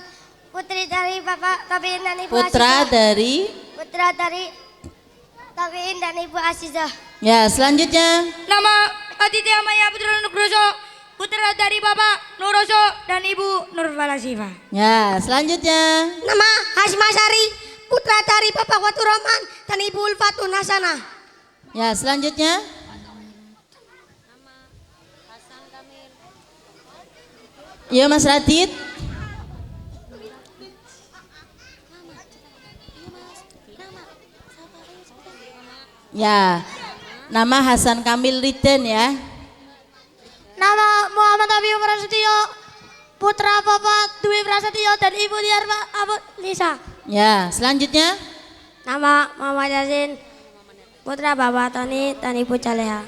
putri dari Bapak Tabiin dan Ibu putra Asizah. dari. Putra dari Tabiin dan Ibu Asizah. Ya, selanjutnya Nama Aditya Maya Putra Nugroso, putra dari Bapak Nuroso dan Ibu Nurfalasifah. ya, selanjutnya Nama Hashim Asyari, putra dari Bapak Watur Rahman dan Ibu Ulfatun Hasanah. ya, selanjutnya ya, Mas Radit. Ya, nama Hasan Kamil Riden ya. Nama Muhammad Abi Prasetyo putra Bapak Dwi Prasetyo dan Ibu Diarma Abu Lisa. Ya, selanjutnya Nama Muhammad Yasin putra Bapak Tony dan Ibu Caleha.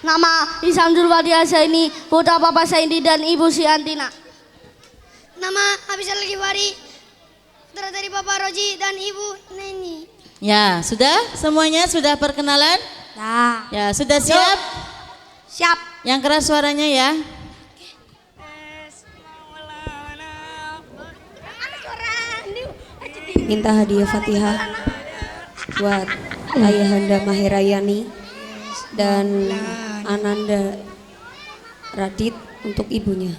Nama Isamdul Wadi Asaini putra Bapak Saidi dan Ibu Siantina. Nama Abisal Giwari putra dari Bapak Roji dan Ibu Neni. ya, sudah semuanya sudah perkenalan? Nah, Ya, sudah siap? siap. Yang keras suaranya ya. Minta hadiah Fatihah buat Ayahanda Mahirayani dan Ananda Radit untuk ibunya.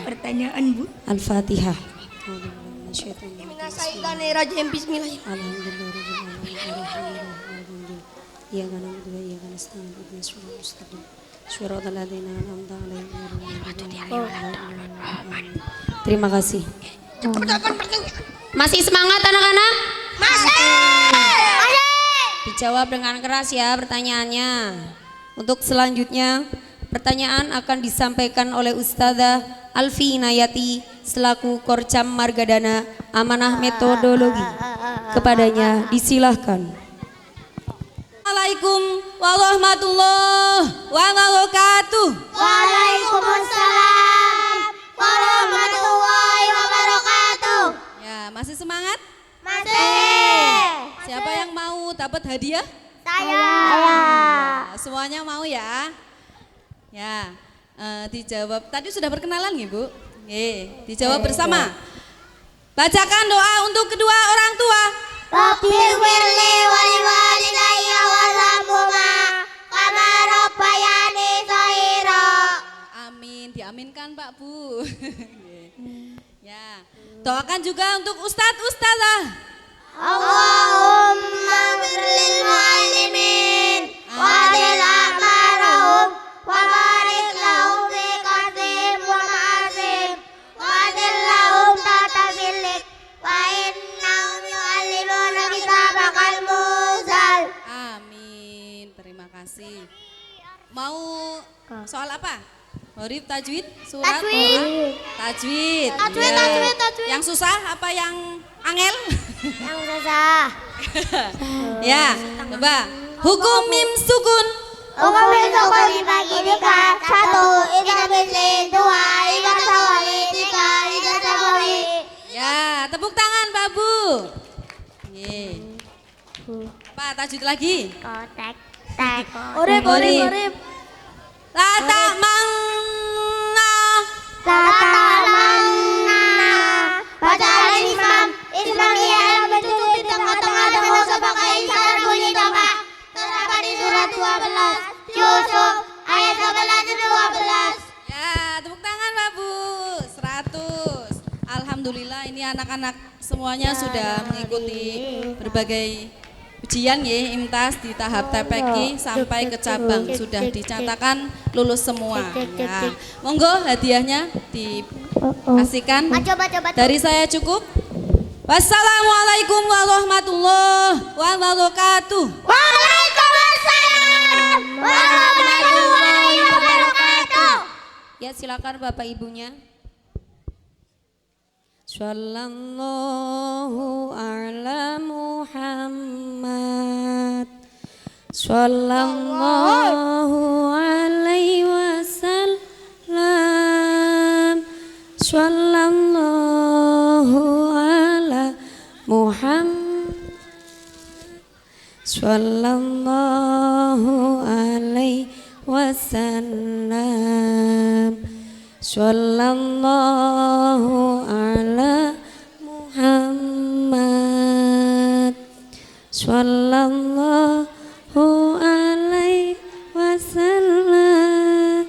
Pertanyaan Bu. Al-Fatihah. Terima kasih. Masih semangat anak-anak? Masih. Dijawab dengan keras ya pertanyaannya. Untuk selanjutnya, pertanyaan akan disampaikan oleh Ustazah Alfi Inayati selaku Korcam Margadana Amanah Metodologi. Kepadanya disilahkan. Assalamualaikum warahmatullahi wabarakatuh. Waalaikumsalam warahmatullahi wabarakatuh. Ya, masih semangat? Masih. Siapa yang mau dapat hadiah? Saya. Nah, semuanya mau ya? Ya, dijawab. Tadi sudah perkenalan Ibu? Dijawab bersama. Bacakan doa untuk kedua orang tua. Rabbighfirli wa liwalidayya warhamhuma kama rabbayani shaghira. Amin, diaminkan Pak Bu. Ya, doakan juga untuk Ustadz Ustazah. Allahumma firlil muallimin wa adil a'marahum wa barik lahum fi qasim wa ma'asim wa adil lahum tata bilik wa innahum yu'allimuna kitabakal muzal. Amin, terima kasih. Mau soal apa? Horib, tajwid, surat, Tajwid. tajwid. Tajwid, Ya. tajwid. Yang susah apa yang angel? Yang susah. Ya, coba. Hukum mim sukun. Hukum sukun dibagi tiga. Satu, ida misli. Dua, ida sawawi. Tiga, ida sawawi. Ya, tepuk tangan Babu. Apa tajwid lagi? Kotek, tek. Horib. Lata mangna. Tatalanna. Bacaan Islam. Islam ialah mencukup di tengah-tengah dengan sebagai isyarat bunyi doa. Terdapat di surat 12 Yusuf ayat 11 dan 12. Ya, tepuk tangan Bagus. Alhamdulillah ini anak-anak semuanya sudah mengikuti berbagai ujian ya, IMTAS di tahap TPQ sampai ke cabang sudah dinyatakan lulus semua. Ya. Monggo hadiahnya dikasihkan. Dari saya cukup. Wassalamualaikum warahmatullahi wabarakatuh. Waalaikumsalam warahmatullahi wabarakatuh. Ya silakan Bapak Ibunya. Sallallahu ala Muhammad. Sallallahu alaihi wasallam. Sallallahu ala Muhammad. Sallallahu alaihi wasallam. Sallallahu ala Muhammad. Sallallahu alaihi wasallam.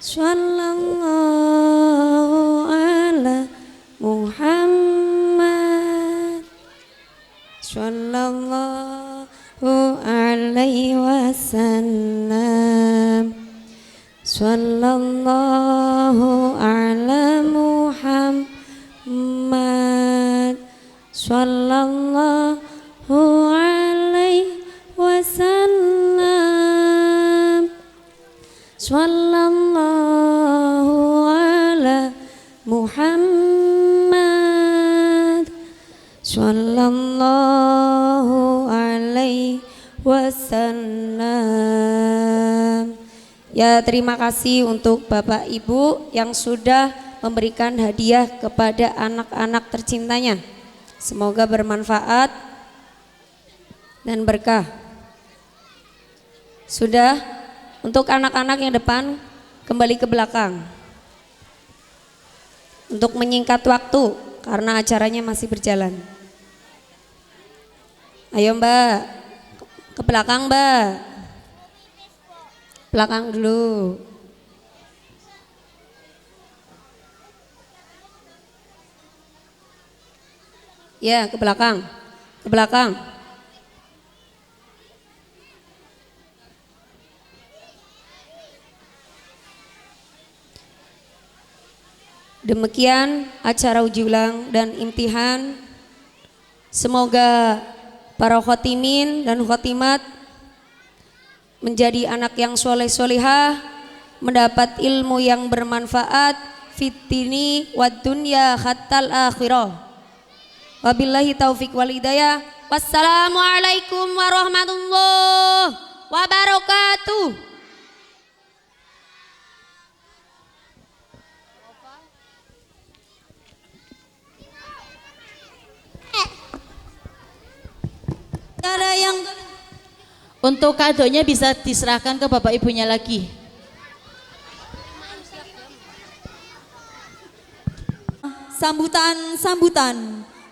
Sallallahu ala Muhammad. Sallallahu alaihi wasallam. Sallallahu ala Muhammad. Sallallahu alaihi wasallam. Sallallahu ala Muhammad. Sallallahu alaihi wasallam. Ya, terima kasih untuk Bapak Ibu yang sudah memberikan hadiah kepada anak-anak tercintanya. Semoga bermanfaat dan berkah. Sudah, untuk anak-anak yang depan kembali ke belakang. Untuk menyingkat waktu karena acaranya masih berjalan. Ayo Mbak, ke belakang Mbak. Belakang dulu. Ya, ke belakang. Ke belakang. Demikian acara uji ulang dan imtihan. Semoga para khotimin dan khotimat menjadi anak yang soleh-solehah, mendapat ilmu yang bermanfaat fitini wad dunya hattal akhirah. Wabillahi taufik wal hidayah. Wassalamualaikum warahmatullahi wabarakatuh. Ada yang Untuk kadonya bisa diserahkan ke bapak ibunya lagi.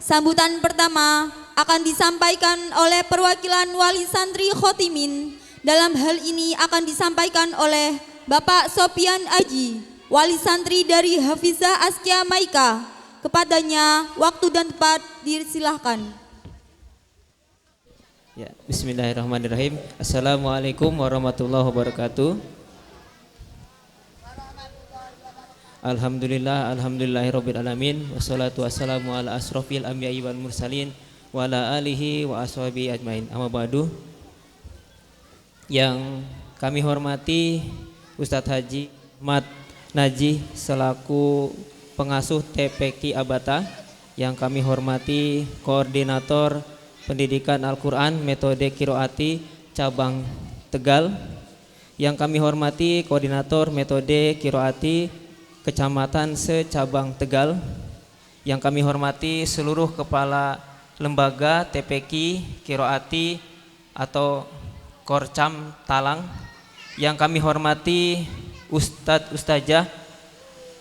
Sambutan pertama akan disampaikan oleh perwakilan wali santri khotimin. Dalam hal ini akan disampaikan oleh Bapak Sopian Aji, wali santri dari Hafizah Askia Maika. Kepadanya waktu dan tempat disilahkan. Ya, bismillahirrahmanirrahim. Assalamualaikum warahmatullahi wabarakatuh. Alhamdulillahirabbil alamin. Wassalatu wassalamu ala asrofil anbiya'i wal mursalin wa ala alihi wa ashabihi ajmain. Amma ba'du. Yang kami hormati Ustadz Haji Mat Najih selaku pengasuh TPQ Abata, yang kami hormati koordinator Pendidikan Al-Quran Metode Kiroati Cabang Tegal, yang kami hormati Koordinator Metode Kiroati Kecamatan Secabang Tegal, yang kami hormati seluruh kepala lembaga TPQ Kiroati atau Korcam Talang, yang kami hormati Ustadz Ustazah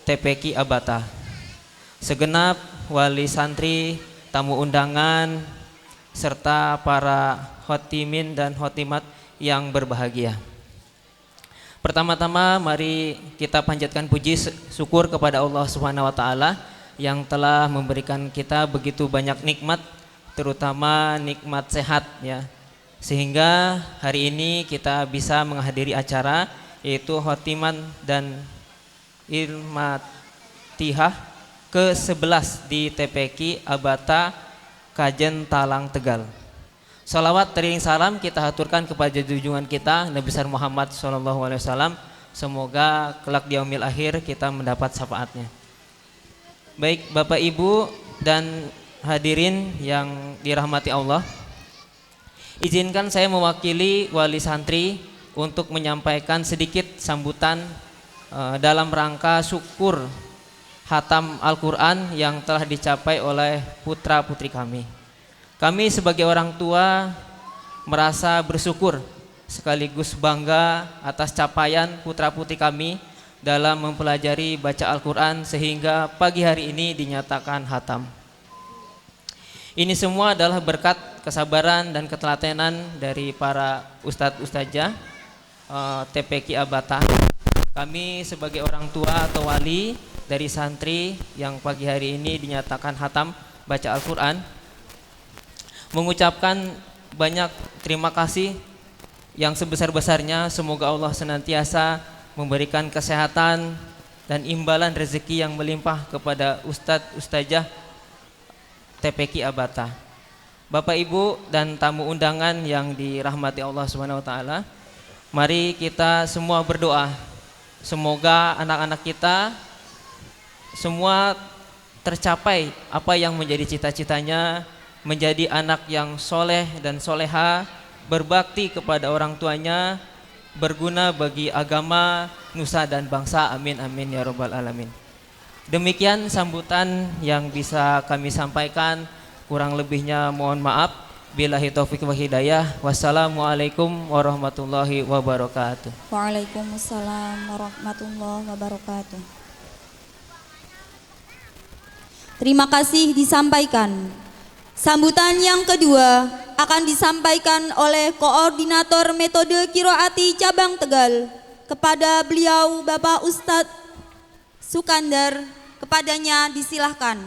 TPQ Abata, segenap wali santri, tamu undangan, serta para khotimin dan khotimat yang berbahagia. Pertama-tama mari kita panjatkan puji syukur kepada Allah Subhanahu wa taala yang telah memberikan kita begitu banyak nikmat, terutama nikmat sehat ya. Sehingga hari ini kita bisa menghadiri acara yaitu khotiman dan ilmatihah ke-11 di TPQ Abata Kajen Talang Tegal. Salawat tering salam kita haturkan kepada junjungan kita Nabi besar Muhammad SAW. Semoga kelak di yaumil akhir kita mendapat syafaatnya. Baik Bapak Ibu dan hadirin yang dirahmati Allah, izinkan saya mewakili wali santri untuk menyampaikan sedikit sambutan dalam rangka syukur Hatam Al-Quran yang telah dicapai oleh putra-putri kami. Kami sebagai orang tua merasa bersyukur sekaligus bangga atas capaian putra-putri kami dalam mempelajari baca Al-Quran sehingga pagi hari ini dinyatakan hatam. Ini semua adalah berkat kesabaran dan ketelatenan dari para ustadz-ustadzah TPQ Abata. Kami sebagai orang tua atau wali dari santri yang pagi hari ini dinyatakan hatam baca Al-Quran, mengucapkan banyak terima kasih yang sebesar-besarnya. Semoga Allah senantiasa memberikan kesehatan dan imbalan rezeki yang melimpah kepada ustadz-ustadzah TPQ Abata. Bapak Ibu dan tamu undangan yang dirahmati Allah Subhanahu wa taala, mari kita semua berdoa semoga anak-anak kita semua tercapai apa yang menjadi cita-citanya, menjadi anak yang soleh dan soleha, berbakti kepada orang tuanya, berguna bagi agama, nusa dan bangsa. Amin amin ya rabbal alamin. Demikian sambutan yang bisa kami sampaikan, kurang lebihnya mohon maaf. Billahi taufik wa hidayah. Wassalamualaikum warahmatullahi wabarakatuh. Waalaikumsalam warahmatullahi wabarakatuh. Terima kasih disampaikan. Sambutan yang kedua akan disampaikan oleh Koordinator Metode Kiroati Cabang Tegal. Kepada beliau Bapak Ustadz Sukandar, kepadanya disilahkan.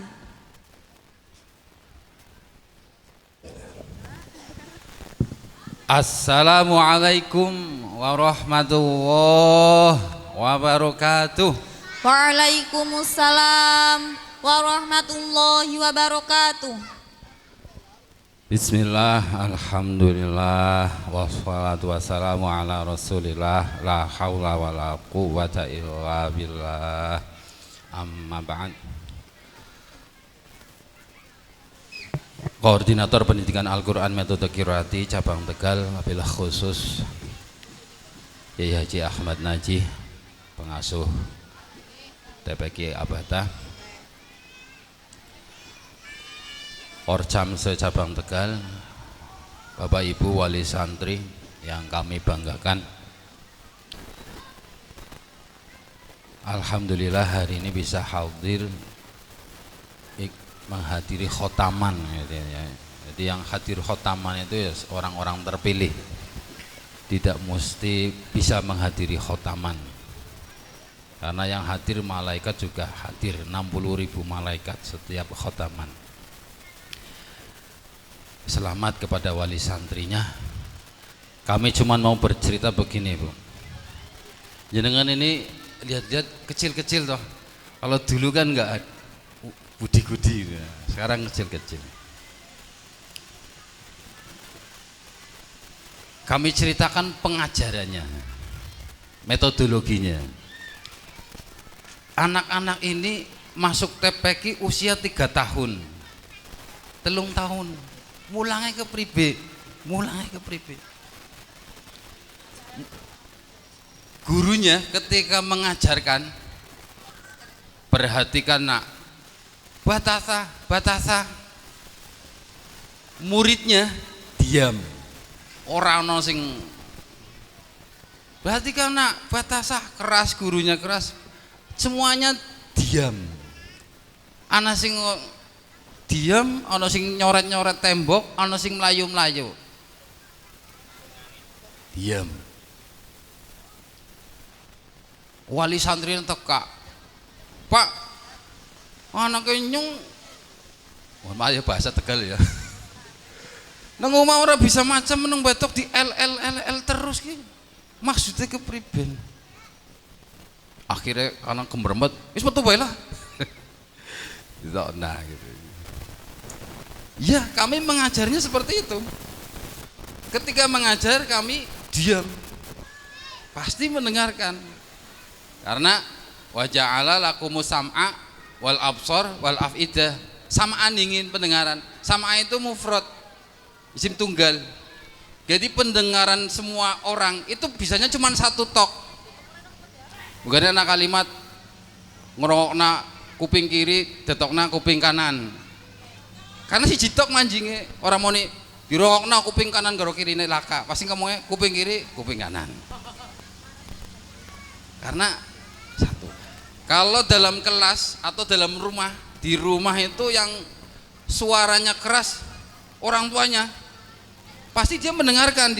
Assalamualaikum warahmatullahi wabarakatuh. Waalaikumsalam warahmatullahi wabarakatuh. Bismillah, alhamdulillah, wassalatu wassalamu ala rasulillah, la hawla wa la quwwata illa billah, amma ba'd. Koordinator Pendidikan Al-Quran Metode Kiroati Cabang Tegal, wabilah khusus Yai Haji Ahmad Najih, pengasuh TPQ Abata, Orcam se-Cabang Tegal, Bapak Ibu wali santri yang kami banggakan. Alhamdulillah hari ini bisa hadir menghadiri khotaman gitu ya. Jadi yang hadir khotaman itu ya orang-orang terpilih, tidak mesti bisa menghadiri khotaman, karena yang hadir malaikat juga hadir, 60.000 malaikat setiap khotaman. Selamat kepada wali santrinya. Kami cuma mau bercerita begini Bu, jenengan ini lihat-lihat kecil-kecil toh, kalau dulu kan enggak budi-budi, sekarang kecil-kecil. Kami ceritakan pengajarannya, metodologinya. Anak-anak ini masuk TPQ usia 3 tahun, 3 tahun, mulangnya ke pribe, gurunya ketika mengajarkan, perhatikan nak, batasa, muridnya diam, orang ono sing perhatikan nak, batasa, keras, gurunya keras, semuanya diam. Ana sing diam, ana sing nyoret-nyoret tembok, ana sing melayu-melayu, diam. Wali santri teka, Pak, Anake nyung. Mohon maaf ya bahasa Tegal ya. Nang omah ora bisa macam meneng batok di L terus ki. Maksudnya kepriben. Akhirnya karena kemremet, wis metu bae lah. Nah gitu. Ya, kami mengajarnya seperti itu. Ketika mengajar kami diam. Pasti mendengarkan. Karena wa ja'ala lakumus sam'a wal absar wal afidah. Sam'an ingin pendengaran. Sam'a itu mufrad. Isim tunggal. Jadi pendengaran semua orang itu bisanya cuma satu tok. Bukan ana kalimat ngrokna kuping kiri, detokna kuping kanan. Karena si jitok manjinge orang mau nih dirokna kuping kanan karo kiri ini laka. Pasti ngomongnya kuping kiri, kuping kanan. Karena satu. Kalau dalam kelas atau dalam rumah, di rumah itu yang suaranya keras orang tuanya pasti dia mendengarkan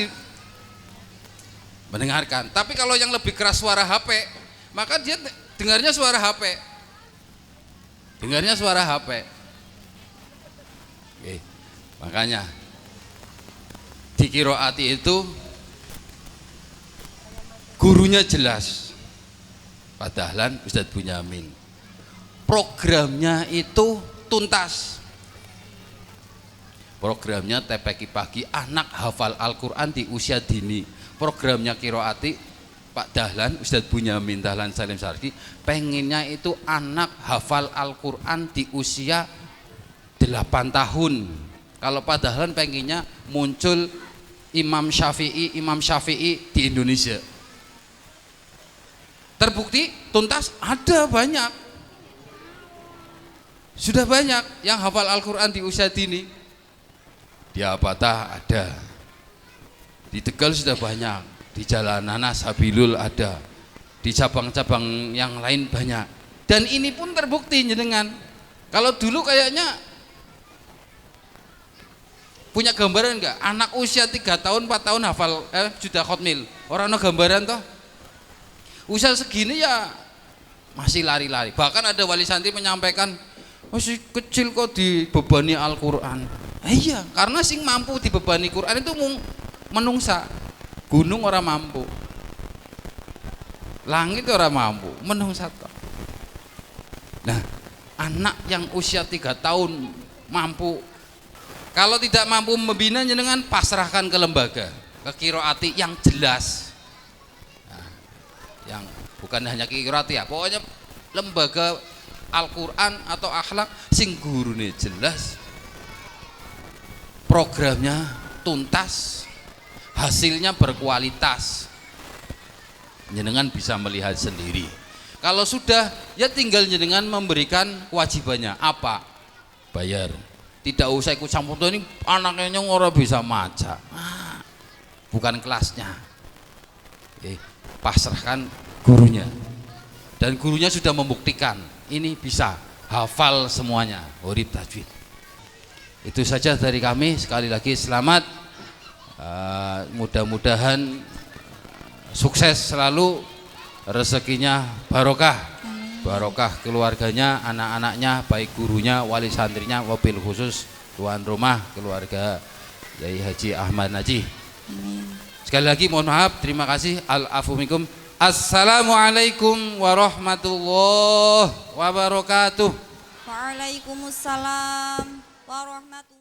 mendengarkan. Tapi kalau yang lebih keras suara HP, maka dia dengarnya suara HP. Dengarnya suara HP. Oke. Makanya di qiraati itu gurunya jelas. Padahal Ustadz Bunyamin programnya itu tuntas. Programnya TPQ pagi anak hafal Al-Quran di usia dini. Programnya qiraati Pak Dahlan, Ustadz Bunyamin Dahlan Salim Sarki pengennya itu anak hafal Al-Quran di usia 8 tahun. Kalau Pak Dahlan pengennya muncul Imam Syafi'i di Indonesia. Terbukti tuntas ada banyak. Sudah banyak yang hafal Al-Quran di usia dini. Di Apatah ada. Di Tegal sudah banyak. Di Jalanan Sabilul ada. Di cabang-cabang yang lain banyak. Dan ini pun terbukti jenengan. Kalau dulu kayaknya punya gambaran enggak? Anak usia 3 tahun, 4 tahun hafal sudah khotmil. Orang ada gambaran toh? Usia segini ya masih lari-lari. Bahkan ada wali santri menyampaikan masih kecil kok dibebani Al-Quran. Iya, karena sing mampu dibebani Quran itu menungsa. Gunung orang mampu. Langit orang mampu, menungsa toh. Nah, anak yang usia 3 tahun mampu. Kalau tidak mampu membina jenengan pasrahkan ke lembaga, ke qiraati yang jelas. Nah, yang bukan hanya qiraati ya, pokoknya lembaga Al-Quran atau akhlak sing gurune jelas, programnya tuntas, hasilnya berkualitas. Jenengan bisa melihat sendiri. Kalau sudah ya tinggal jenengan memberikan kewajibannya apa? Bayar. Tidak usah ikut campur ini anaknya orang bisa maca. Bukan kelasnya. Pasrahkan gurunya. Dan gurunya sudah membuktikan ini bisa hafal semuanya, huruf tajwid. Itu saja dari kami. Sekali lagi selamat. Mudah-mudahan sukses selalu, rezekinya barokah. Barokah keluarganya, anak-anaknya, baik gurunya, wali santrinya, wabil khusus tuan rumah keluarga Yai Haji Ahmad Najih. Sekali lagi mohon maaf, terima kasih. Al-afu minkum. Assalamualaikum warahmatullahi wabarakatuh. Waalaikumsalam warahmatullahi